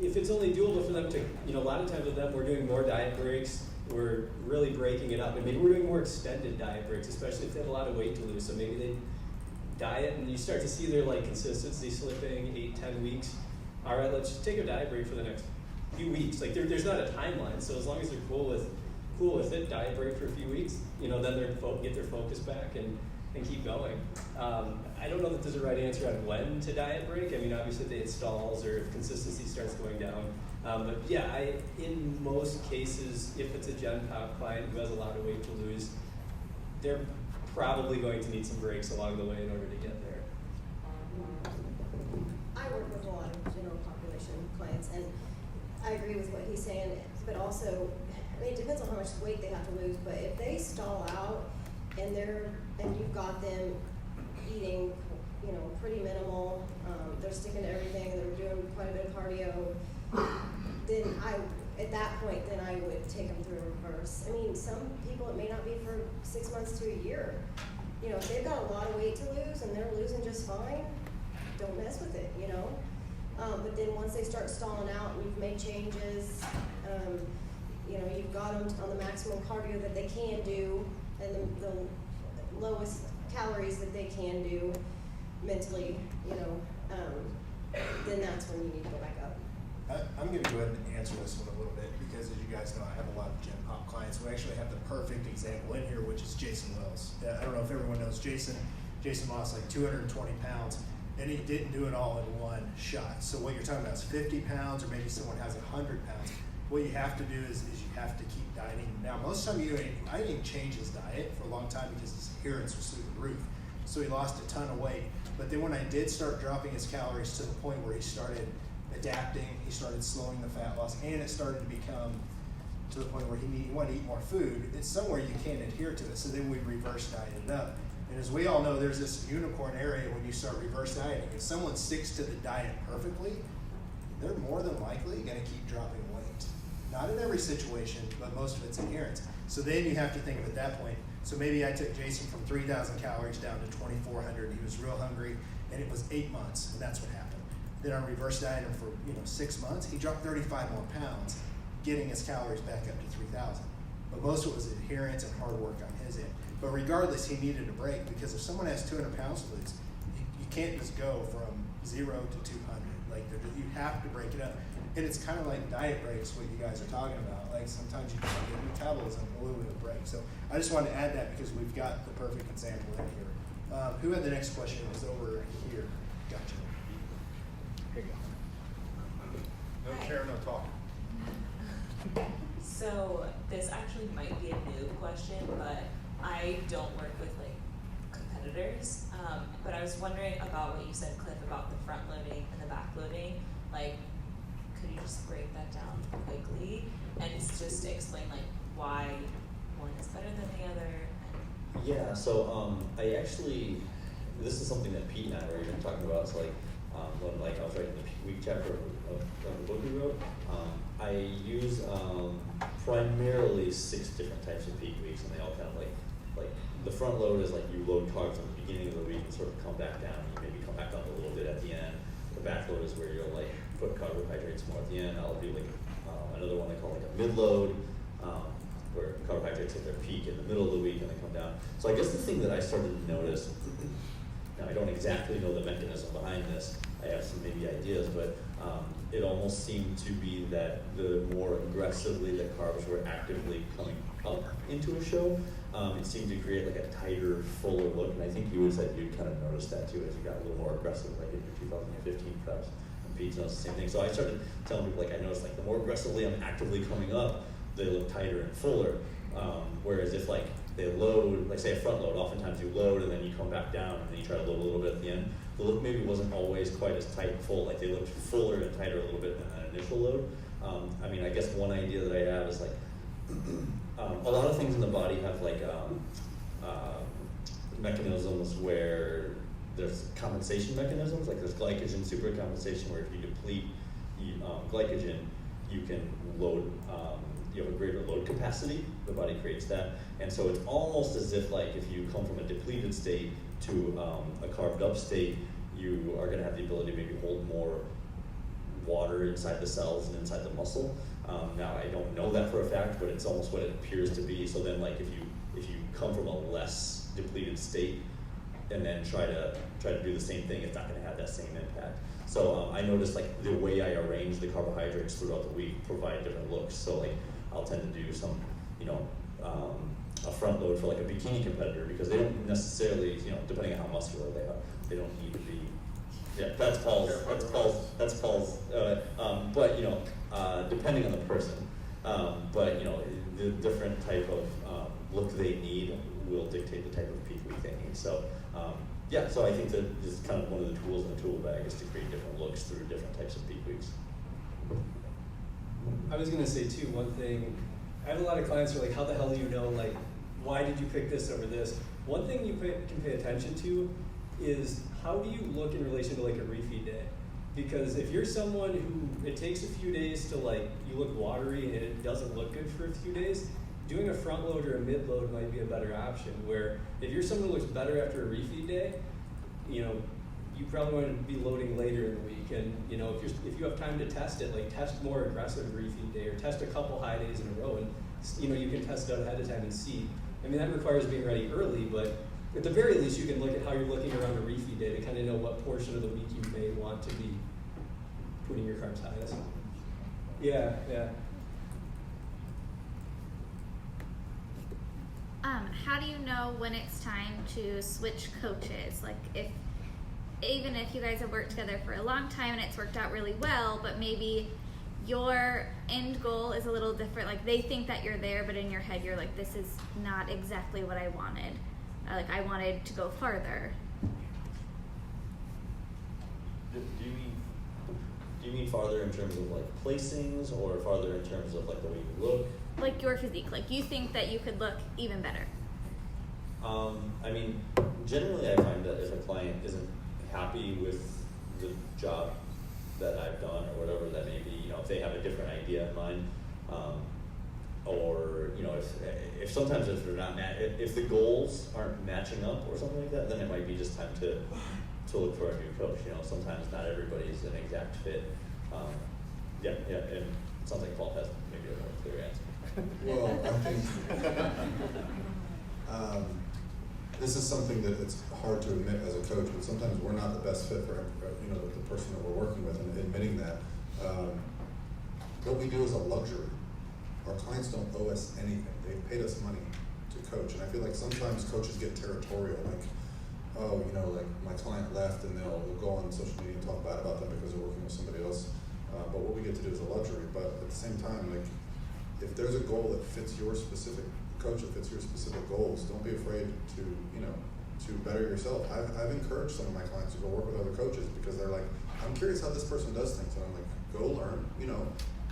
if it's only doable for them to, you know, a lot of times with them, we're doing more diet breaks, we're really breaking it up. And maybe we're doing more extended diet breaks, especially if they have a lot of weight to lose. So maybe they diet and you start to see their like consistency slipping 8-10 weeks. All right, let's just take a diet break for the next few weeks. Like there's not a timeline. So as long as they're cool with it, diet break for a few weeks, you know, then get their focus back and keep going. I don't know that there's a right answer on when to diet break. I mean, obviously if they hit stalls or if consistency starts going down. But yeah, in most cases, if it's a Gen Pop client who has a lot of weight to lose, they're probably going to need some breaks along the way in order to get there. I work with a lot of general population clients, and I agree with what he's saying, but also, I mean, depends on how much weight they have to lose, but if they stall out and you've got them eating, you know, pretty minimal, they're sticking to everything, they're doing quite a bit of cardio, then at that point, then I would take them through a reverse. I mean, some people, it may not be for 6 months to a year. You know, if they've got a lot of weight to lose and they're losing just fine, don't mess with it, you know? But then once they start stalling out and you've made changes, you know, you've got them on the maximum cardio that they can do and the lowest calories that they can do mentally, you know, then that's when you need to go back up. I'm going to go ahead and answer this one a little bit because, as you guys know, I have a lot of gym pop clients. We actually have the perfect example in here, which is Jason Wells. I don't know if everyone knows Jason. Jason lost like 220 pounds, and he didn't do it all in one shot. So what you're talking about is 50 pounds, or maybe someone has 100 pounds. What you have to do is you have to keep dieting. Now, most of the time, I didn't change his diet for a long time because his adherence was through the roof. So he lost a ton of weight. But then when I did start dropping his calories to the point where he started adapting, he started slowing the fat loss, and it started to become to the point where he wanted to eat more food. It's somewhere you can't adhere to it. So then we reverse dieted up. And as we all know, there's this unicorn area when you start reverse dieting. If someone sticks to the diet perfectly, they're more than likely going to keep dropping weight. Not in every situation, but most of it's adherence. So then you have to think of at that point. So maybe I took Jason from 3,000 calories down to 2,400. He was real hungry, and it was 8 months, and that's what happened. Then I reverse dieted him for 6 months. He dropped 35 more pounds, getting his calories back up to 3,000. But most of it was adherence and hard work on his end. But regardless, he needed a break because if someone has 200 pounds to lose, you can't just go from 0 to 200. Like you have to break it up. And it's kind of like diet breaks, what you guys are talking about. Like sometimes you can get metabolism, a little bit of break. So I just wanted to add that because we've got the perfect example in here. Who had the next question? It was over here. Gotcha. Here you go. No chair, no talk. So this actually might be a new question, but I don't work with like competitors. But I was wondering about what you said, Cliff, about the front loading and the back loading. Like, could you just break that down quickly and just explain like why one is better than the other? Yeah, so I actually, this is something that Pete and I were even talking about. It's like when I was writing the week chapter of the book we wrote, I use primarily 6 different types of peak weeks, and they all kind of like the front load is like you load carbs at the beginning of the week and sort of come back down, and you maybe come back up a little bit at the end. The back load is where you'll like put carbohydrates more at the end. I'll do like another one they call like a mid load, where carbohydrates hit their peak in the middle of the week and they come down. So I guess the thing that I started to notice, now I don't exactly know the mechanism behind this, I have some maybe ideas, but it almost seemed to be that the more aggressively the carbs were actively coming up into a show, it seemed to create like a tighter, fuller look. And I think you said you kind of noticed that too as you got a little more aggressive, like in your 2015 preps. And Pete noticed the same thing. So I started telling people, like, I noticed like the more aggressively I'm actively coming up, they look tighter and fuller. Whereas if like they load, like say a front load, oftentimes you load and then you come back down and then you try to load a little bit at the end. The look maybe wasn't always quite as tight and full, like they looked fuller and tighter a little bit than that initial load. I mean, I guess one idea that I have is like, a lot of things in the body have like mechanisms where there's compensation mechanisms, like there's glycogen supercompensation, where if you deplete glycogen, you can load, you have a greater load capacity, the body creates that. And so it's almost as if like if you come from a depleted state to a carved up state, you are gonna have the ability to maybe hold more water inside the cells and inside the muscle. Now I don't know that for a fact, but it's almost what it appears to be. So then like if you come from a less depleted state and then try to do the same thing, it's not gonna have that same impact. So I noticed like the way I arrange the carbohydrates throughout the week provide different looks. So like I'll tend to do some, a front load for like a bikini competitor because they don't necessarily, depending on how muscular they are, they don't need to be. Yeah, that's Paul's. But depending on the person, but the different type of look they need will dictate the type of peak week they need. So so I think that this is kind of one of the tools in the tool bag is to create different looks through different types of peak weeks. I was going to say too, one thing I have a lot of clients who are like, how the hell do you know, like, why did you pick this over this? One thing you can pay attention to is how do you look in relation to like a refeed day? Because if you're someone who, it takes a few days to like, you look watery and it doesn't look good for a few days, doing a front load or a mid load might be a better option. Where if you're someone who looks better after a refeed day, you know, you probably want to be loading later in the week. And you know, if you have time to test it, like test more aggressive refeed day or test a couple high days in a row, and you know, you can test it out ahead of time and see. I mean, that requires being ready early, but at the very least, you can look at how you're looking around a refeed day to kind of know what portion of the week you may want to be putting your carbs highest. Yeah. How do you know when it's time to switch coaches? Like, even if you guys have worked together for a long time and it's worked out really well, but maybe your end goal is a little different. Like, they think that you're there, but in your head you're like, this is not exactly what I wanted. Like, I wanted to go farther. Do you mean farther in terms of like placings, or farther in terms of like the way you look? Like your physique, like you think that you could look even better. I mean, generally I find that if a client isn't happy with the job that I've done or whatever that may be, you know, if they have a different idea in mind, or you know, if sometimes if they're not if the goals aren't matching up or something like that, then it might be just time to look for a new coach. You know, sometimes not everybody's an exact fit. And it sounds like Paul has maybe a more clear answer. Well, I think this is something that it's hard to admit as a coach, but sometimes we're not the best fit for the person that we're working with, and admitting that. What we do is a luxury. Our clients don't owe us anything. They've paid us money to coach, and I feel like sometimes coaches get territorial, like, oh, you know, like my client left, and they'll go on social media and talk bad about them because they're working with somebody else. But what we get to do is a luxury. But at the same time, like, if there's a goal that fits your specific coach, that fits your specific goals, don't be afraid to better yourself. I've encouraged some of my clients to go work with other coaches because they're like, I'm curious how this person does things, and I'm like, go learn. You know,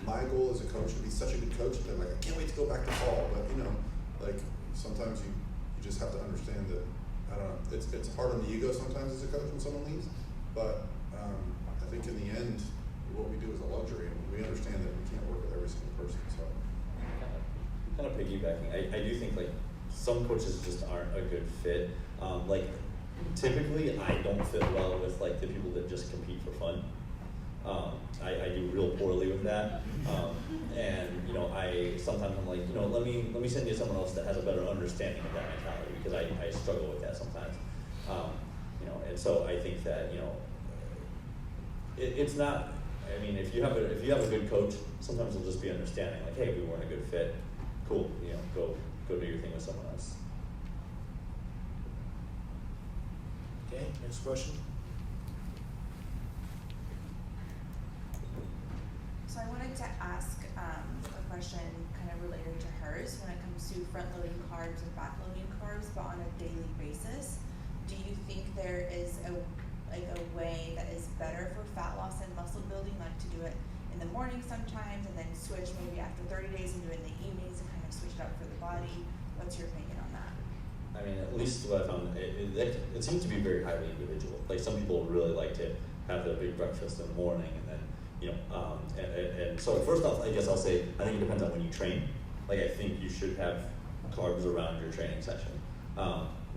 my goal as a coach to be such a good coach that they're like, I can't wait to go back to Paul. But you know, like sometimes you just have to understand that, I don't know, it's hard on the ego sometimes as a coach when someone leaves, but I think in the end, what we do is a luxury, and we understand that we can't work with every single person. So, kind of piggybacking, I do think like some coaches just aren't a good fit. Like typically, I don't fit well with like the people that just compete for fun. I do real poorly with that, and you know, sometimes I'm like, you know, let me send you someone else that has a better understanding of that mentality, because I struggle with that sometimes. You know, and so I think that, you know, it's not. I mean, if you have a good coach, sometimes they'll just be understanding, like, hey, we weren't a good fit. Cool, you know, go do your thing with someone else. Okay, next question. So I wanted to ask a question kind of related to hers when it comes to front-loading carbs and back-loading carbs, but on a daily basis. Do you think there is a way that is better for fat loss and muscle building, like to do it in the morning sometimes and then switch maybe after 30 days and do it in the evenings and kind of switch it up for the body? What's your opinion on that? I mean, at least what I found, it seems to be very highly individual. Like some people really like to have their big breakfast in the morning, and then, you know, and so first off, I guess I'll say, I think it depends on when you train. Like I think you should have carbs around your training session.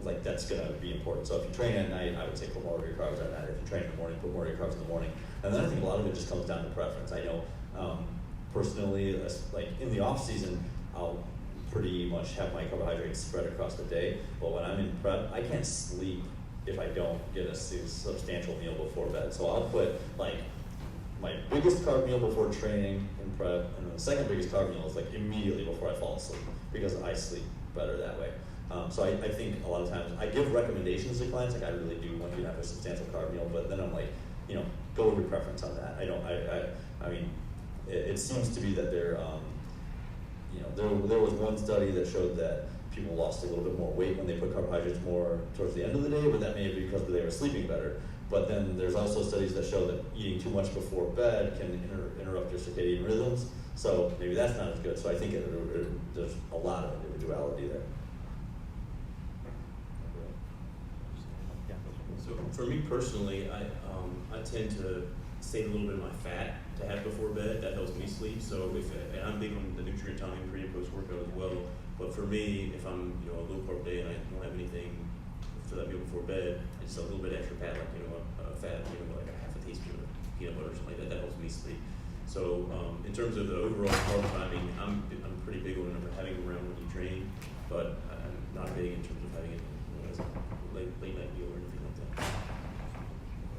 Like that's gonna be important. So if you train at night, I would say put more of your carbs at night. If you train in the morning, put more of your carbs in the morning. And then I think a lot of it just comes down to preference. I know personally, like in the off season, I'll pretty much have my carbohydrates spread across the day. But when I'm in prep, I can't sleep if I don't get a substantial meal before bed. So I'll put like my biggest carb meal before training in prep, and then the second biggest carb meal is like immediately before I fall asleep, because I sleep better that way. So I think a lot of times I give recommendations to clients, like I really do want you to have a substantial carb meal, but then I'm like, you know, go with your preference on that. I mean, it seems to be that there, you know, there was one study that showed that people lost a little bit more weight when they put carbohydrates more towards the end of the day, but that may be because they were sleeping better. But then there's also studies that show that eating too much before bed can interrupt your circadian rhythms. So maybe that's not as good. So I think there's a lot of individuality there. So for me personally, I tend to save a little bit of my fat to have before bed. That helps me sleep. So and I'm big on the nutrient timing pre and post workout as well. But for me, if I'm a low carb day and I don't have anything for that meal before bed, just a little bit extra fat, like a fat, like a half a teaspoon of peanut butter or something like that. That helps me sleep. So in terms of the overall carb timing, I'm pretty big on having them around when you train, but I'm not big in terms of having it as a late night meal or anything like that.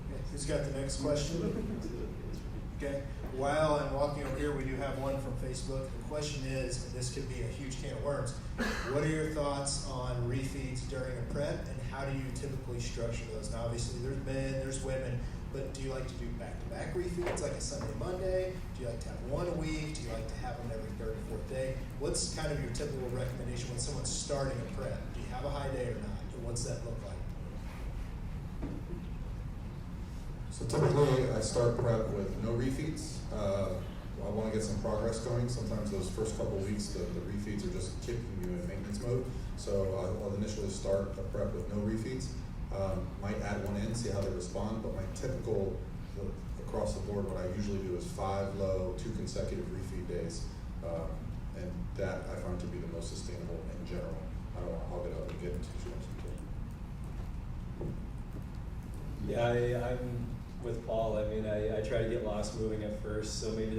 Okay, who's got the next question? Okay. While I'm walking over here, we do have one from Facebook. The question is, and this could be a huge can of worms, what are your thoughts on refeeds during a prep, and how do you typically structure those? Now, obviously, there's men, there's women, but do you like to do back-to-back refeeds, like a Sunday, Monday? Do you like to have one a week? Do you like to have them every third or fourth day? What's kind of your typical recommendation when someone's starting a prep? Do you have a high day or not? And what's that look like? So typically, I start prep with no refeeds. I want to get some progress going. Sometimes those first couple weeks, the refeeds are just kicking you in maintenance mode. So I'll initially start a prep with no refeeds. Might add one in, see how they respond, but my typical, across the board, what I usually do is 5 low, 2 consecutive refeed days. And that I find to be the most sustainable in general. I don't want to hog it up and get into too much detail. Yeah, I'm with Paul. I mean, I try to get lost moving at first, so maybe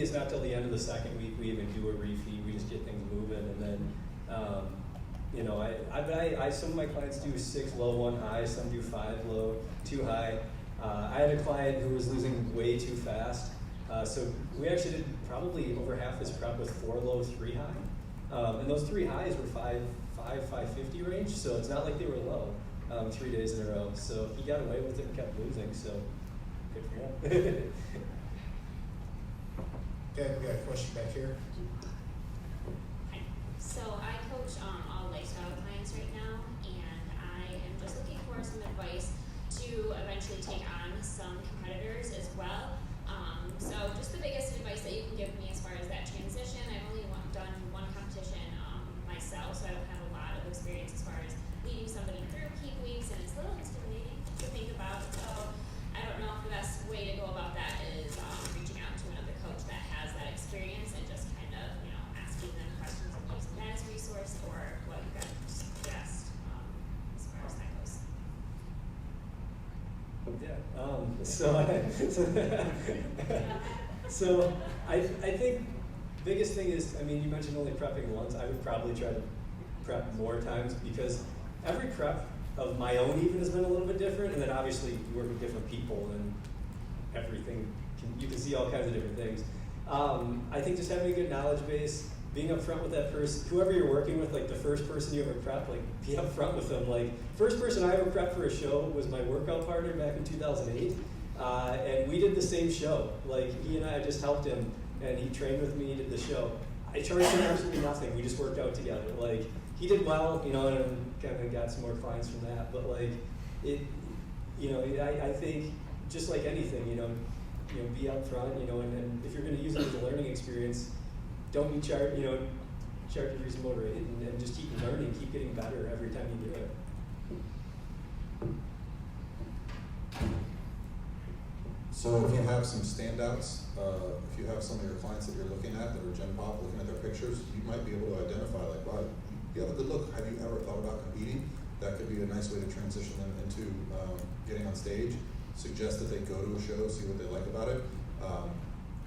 it's not till the end of the second week we even do a refeed. We just get things moving, and then some of my clients do 6 low, 1 high. Some do 5 low, 2 high. I had a client who was losing way too fast, so we actually did probably over half his prep with 4 low, 3 high, and those 3 highs were 550 range. So it's not like they were low. 3 days in a row. So he got away with it and kept losing, so good for him. Okay, we got a question back here. So I coach all lifestyle clients right now, and I am just looking for some advice to eventually take on some competitors as well. So just the biggest advice that you can give me as far as that transition. I've only done one competition myself, so I don't have a lot of experience as far as leading somebody through peak weeks, and it's a little intimidating to think about. So I don't know if the best way to go about that is reaching out to another coach that has that experience and just kind of, asking them questions and using that as a resource, or what you guys suggest as far as that goes. So I think biggest thing is, I mean, you mentioned only prepping once. I would probably try to prep more times, because every prep of my own even has been a little bit different, and then obviously you work with different people and everything. You can see all kinds of different things. I think just having a good knowledge base, being upfront with that person, whoever you're working with, like the first person you ever prep, like be upfront with them. Like first person I ever prepped for a show was my workout partner back in 2008, and we did the same show. Like he and I just helped him, and he trained with me, did the show. I charged him absolutely nothing. We just worked out together. Like he did well, and kind of got some more clients from that. But like it, I think just like anything, be upfront, and if you're going to use it as a learning experience, don't be charged a reasonable rate, and just keep learning, keep getting better every time you do it. So if you have some standouts, if you have some of your clients that you're looking at that are Gen Pop, looking at their pictures, you might be able to identify, like, wow, you have a good look. Have you ever thought about competing? That could be a nice way to transition them into getting on stage. Suggest that they go to a show, see what they like about it.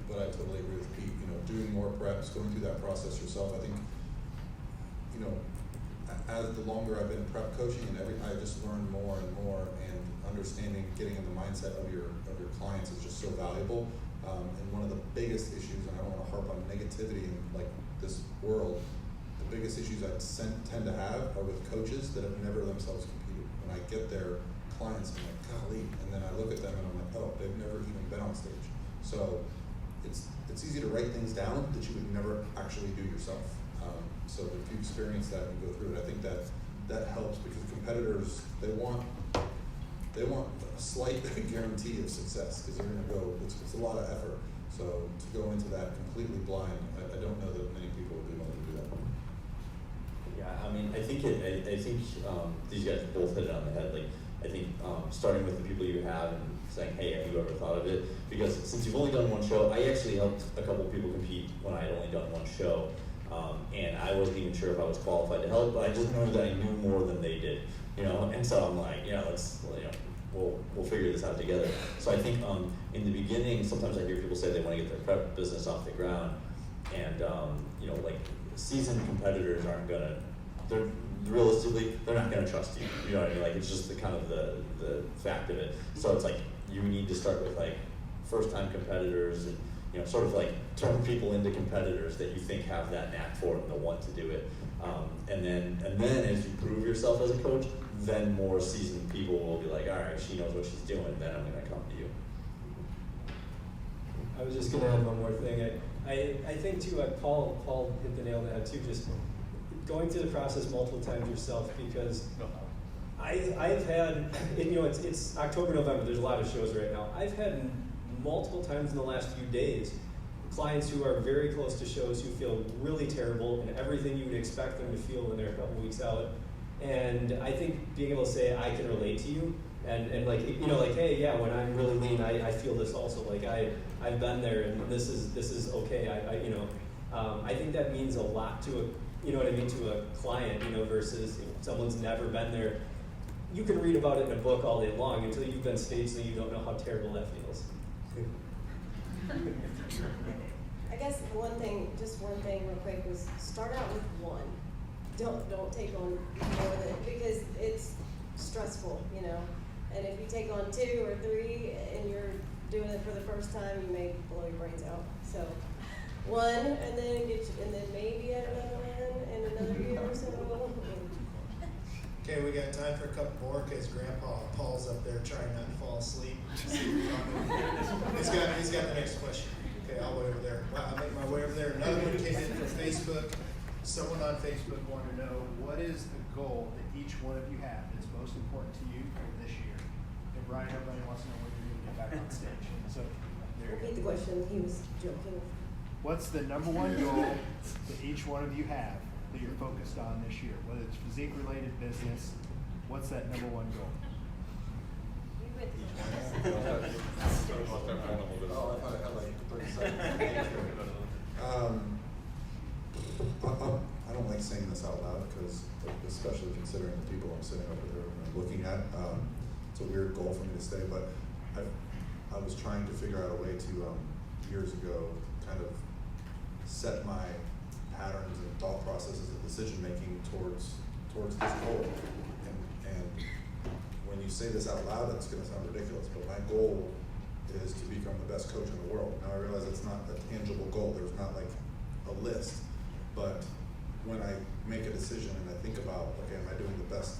But I totally agree with Pete. Doing more preps, going through that process yourself. I think, as the longer I've been prep coaching, and I just learn more and more, and understanding, getting in the mindset of your clients is just so valuable. And one of the biggest issues, and I don't want to harp on negativity in like this world, the biggest issues I tend to have are with coaches that have never themselves competed. When I get their clients, I'm like, golly, and then I look at them and I'm like, oh, they've never even been on stage. So it's easy to write things down that you would never actually do yourself. So if you experience that and go through it, I think that helps, because competitors, they want they want a slight guarantee of success because they're going to go. It's a lot of effort. So to go into that completely blind, I don't know that many people would be willing to do that. Yeah, I mean, I think these guys both hit it on the head. Like, I think starting with the people you have and saying, hey, have you ever thought of it? Because since you've only done one show, I actually helped a couple of people compete when I had only done one show, and I wasn't even sure if I was qualified to help, but I just knew that I knew more than they did, you know. And so I'm like, yeah, we'll figure this out together. So I think in the beginning, sometimes I hear people say they want to get their prep business off the ground, and you know, like seasoned competitors aren't gonna. Realistically, they're not gonna trust you. You know what I mean? Like it's just the kind of the fact of it. So it's like you need to start with like first-time competitors, and you know, sort of like turn people into competitors that you think have that knack for it and the want to do it. And then as you prove yourself as a coach, then more seasoned people will be like, all right, she knows what she's doing. Then I'm gonna come to you. I was just gonna add one more thing. I think too, Paul hit the nail on the head too, just going through the process multiple times yourself, because I've had, and, you know, it's October, November, there's a lot of shows right now. I've had multiple times in the last few days clients who are very close to shows who feel really terrible and everything you would expect them to feel when they're a couple weeks out. And I think being able to say, I can relate to you, and like, you know, like, hey, yeah, when I'm really lean, I feel this also. Like I've been there, and this is okay. I think that means a lot to a, you know what I mean, to a client, you know, versus if someone's never been there. You can read about it in a book all day long until you've been staged and you don't know how terrible that feels. I guess one thing real quick was start out with one. Don't take on more than, because it's stressful, you know. And if you take on 2 or 3 and you're doing it for the first time, you may blow your brains out. So one, and then maybe add another one in another year or so. Okay, we got time for a couple more because Grandpa Paul's up there trying not to fall asleep. He's got the next question. Okay, I'll wait over there. Wow, I'll make my way over there. Another one came in from Facebook. Someone on Facebook wanted to know, what is the goal that each one of you have that's most important to you for this year? And Brian, everybody wants to know when you're going to get back on stage. So there you go. Repeat the question. He was joking. What's the number one goal that each one of you have that you're focused on this year? Whether it's physique-related business, what's that number one goal? Oh, I thought I had like 30 seconds. I don't like saying this out loud because, especially considering the people I'm sitting over there and looking at, it's a weird goal for me to say. But I was trying to figure out a way to years ago kind of set my patterns and thought processes and decision making towards this goal. And when you say this out loud, it's going to sound ridiculous, but my goal is to become the best coach in the world. Now I realize it's not a tangible goal. There's not like a list, but when I make a decision and I think about, okay, am I doing the best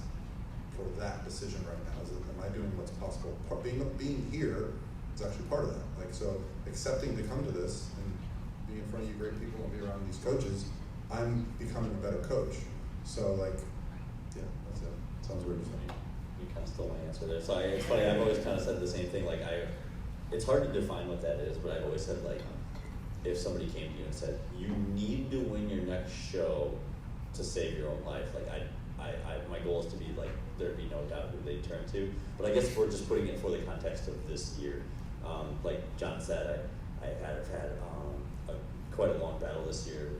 for that decision right now? Am I doing what's possible? Being here is actually part of that. Like, so accepting to come to this and be in front of you great people and be around these coaches, I'm becoming a better coach. So like, yeah, that's it. Sounds weird to say. You kind of stole my answer there. So it's funny, I've always kind of said the same thing. Like it's hard to define what that is, but I've always said, like, if somebody came to you and said, you need to win your next show to save your own life, like my goal is to be like, there'd be no doubt who they'd turn to. But I guess if we're just putting it for the context of this year, like John said, I've had quite a long battle this year,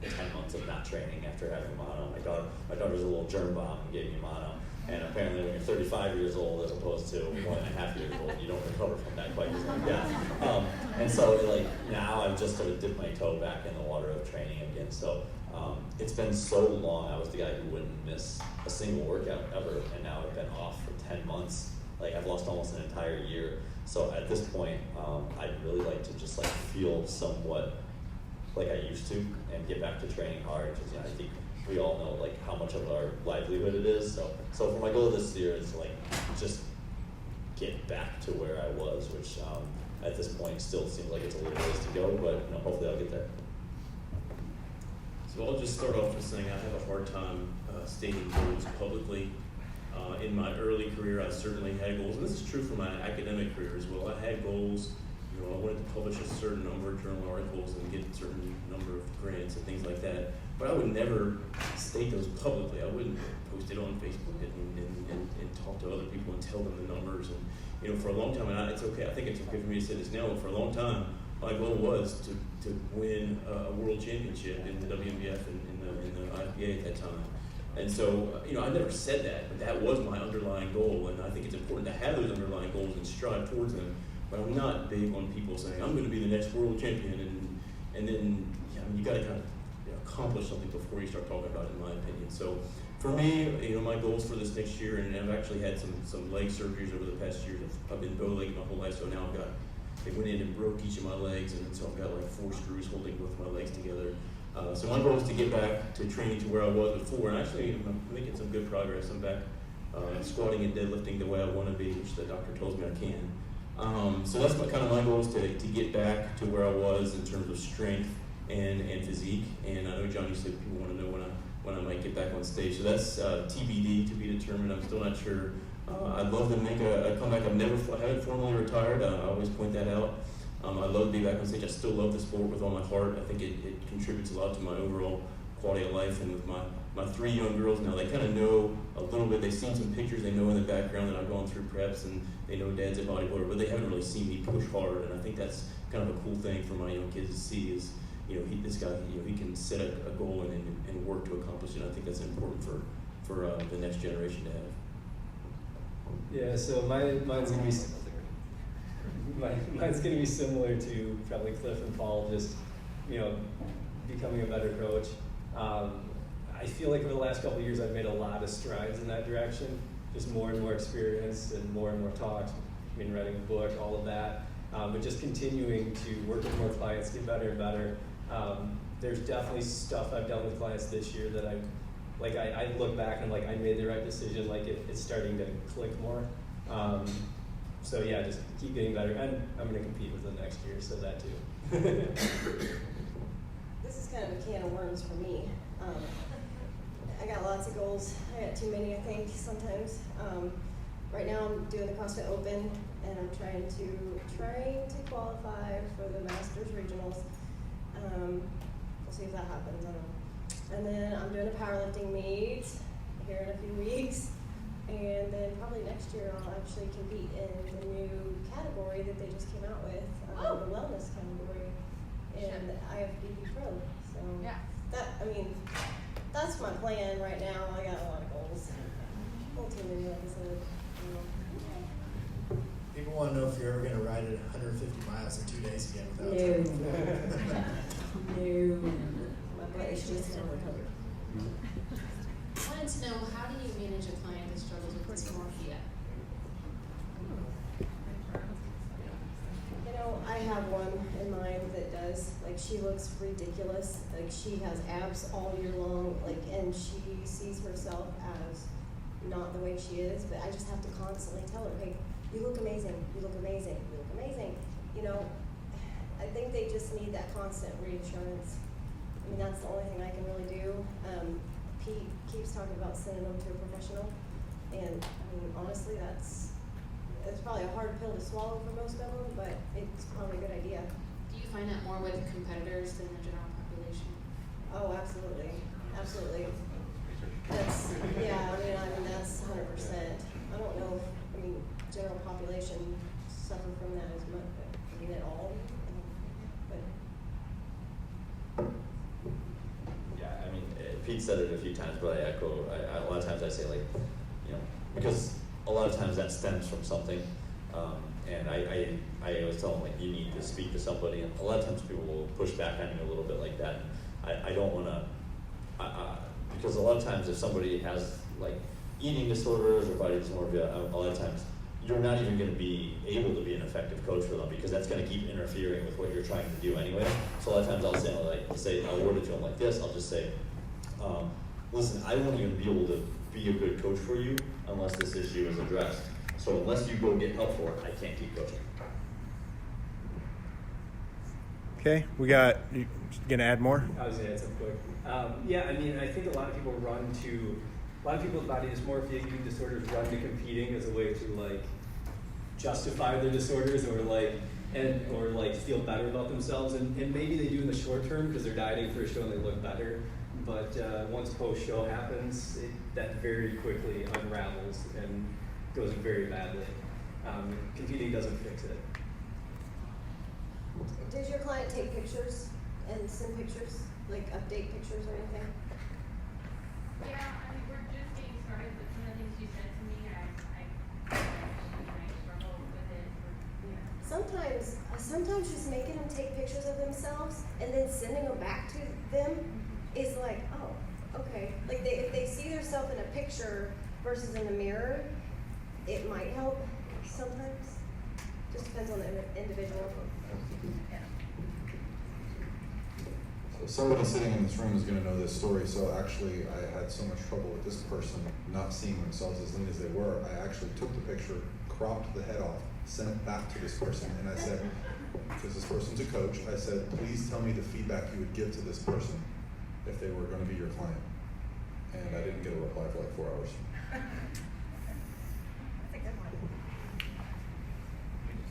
10 months of not training after having mono. My daughter's a little germ bomb and gave me mono. And apparently when you're 35 years old as opposed to 1.5 years old, you don't recover from that quite as long. Yeah. And so like now I've just sort of dipped my toe back in the water of training again. So it's been so long. I was the guy who wouldn't miss a single workout ever, and now I've been off for 10 months. Like I've lost almost an entire year. So at this point, I'd really like to just like feel somewhat like I used to and get back to training hard, because I think we all know like how much of our livelihood it is. So for my goal this year is to like just get back to where I was, which at this point still seems like it's a little ways to go, but hopefully I'll get there. So I'll just start off with saying I have a hard time stating goals publicly. In my early career, I certainly had goals, and this is true for my academic career as well. I had goals. You know, I wanted to publish a certain number of journal articles and get a certain number of grants and things like that. But I would never state those publicly. I wouldn't post it on Facebook and talk to other people and tell them the numbers. And you know, for a long time, and it's okay. I think it's okay for me to say this now. But for a long time, my goal was to win a world championship in the WNBF and in the IFBA at that time. And so, you know, I never said that, but that was my underlying goal. And I think it's important to have those underlying goals and strive towards them. But I'm not big on people saying, I'm going to be the next world champion. And then, yeah, I mean, you got to kind of accomplish something before you start talking about it, in my opinion. So for me, you know, my goals for this next year, and I've actually had some leg surgeries over the past years. I've been bow-legged my whole life, so now they went in and broke each of my legs, and so I've got like 4 screws holding both my legs together. So my goal is to get back to training to where I was before, and actually I'm making some good progress. I'm back squatting and deadlifting the way I want to be, which the doctor tells me I can. So that's kind of my goal, is to get back to where I was in terms of strength and physique. And I know, John, you said people want to know when I might get back on stage. So that's TBD, to be determined. I'm still not sure. I'd love to make a comeback. I haven't formally retired. I always point that out. I'd love to be back on stage. I still love the sport with all my heart. I think it contributes a lot to my overall quality of life. And with my 3 young girls now, they kind of know a little bit. They've seen some pictures. They know in the background that I've gone through preps, and they know Dad's a bodybuilder, but they haven't really seen me push hard. And I think that's kind of a cool thing for my young kids to see is, you know, this guy, you know, he can set a goal and work to accomplish it. I think that's important for the next generation to have. Yeah, so mine's gonna be similar to probably Cliff and Paul, just, you know, becoming a better coach. I feel like over the last couple of years I've made a lot of strides in that direction, just more and more experience and more talks, I mean, writing a book, all of that, but just continuing to work with more clients, get better and better. There's definitely stuff I've done with clients this year that I look back and I'm like, I made the right decision, like it's starting to click more. So yeah, just keep getting better, and I'm going to compete with them next year, so that too. This is kind of a can of worms for me. I got lots of goals. I got too many, I think, sometimes. Right now I'm doing the CrossFit Open, and I'm trying to qualify for the Masters Regionals. We'll see if that happens, I don't know. And then I'm doing a powerlifting meet here in a few weeks. And then probably next year I'll actually compete in the new category that they just came out with, the wellness category, in the IFBB Pro. So yeah, that's my plan right now. I got a lot of goals. Ultimately, like I said, People want to know if you're ever going to ride it 150 miles in 2 days again without training. No. My body's just never recovered. I wanted to know, how do you manage a client that struggles with dysmorphia? You know, I have one in mind that does. Like, she looks ridiculous. Like, she has abs all year long. Like, and she sees herself as not the way she is. But I just have to constantly tell her, hey, you look amazing. You look amazing. You look amazing. You know, I think they just need that constant reassurance. I mean, that's the only thing I can really do. Pete keeps talking about sending them to a professional, and I mean, honestly, it's probably a hard pill to swallow for most of them, but it's probably a good idea. Do you find that more with competitors than the general population? Oh, absolutely, absolutely. That's that's 100%. I don't know if general population suffer from that as much, at all, but. Yeah, I mean, Pete said it a few times, but I echo. A lot of times I say, like, you know, because a lot of times that stems from something, and I always tell them, like, you need to speak to somebody, and a lot of times people will push back on you a little bit like that. I don't want to, because a lot of times if somebody has like eating disorders or body dysmorphia, a lot of times you're not even going to be able to be an effective coach for them, because that's going to keep interfering with what you're trying to do anyway. So a lot of times I'll word it to them like this. I'll just say, listen, I won't even be able to be a good coach for you unless this issue is addressed. So unless you go get help for it, I can't keep coaching. Okay, we got, you gonna add more? I was gonna add something quick. Yeah, I mean, I think a lot of people run to a lot of people with body dysmorphia, eating disorders run to competing as a way to like justify their disorders or like feel better about themselves, and maybe they do in the short term because they're dieting for a show and they look better. But once post-show happens, that very quickly unravels and goes very badly. Competing doesn't fix it. Does your client take pictures and send pictures, like update pictures or anything? Yeah, I mean, we're just getting started, but some of the things you said to me, I struggle with it. Sometimes just making them take pictures of themselves and then sending them back to them is like, oh, okay. Like if they see themselves in a picture versus in the mirror, it might help sometimes. Just depends on the individual. Yeah. So somebody sitting in this room is going to know this story. So actually, I had so much trouble with this person not seeing themselves as lean as they were. I actually took the picture, cropped the head off, sent it back to this person, and I said, because this person's a coach, I said, please tell me the feedback you would give to this person if they were going to be your client. And I didn't get a reply for like 4 hours.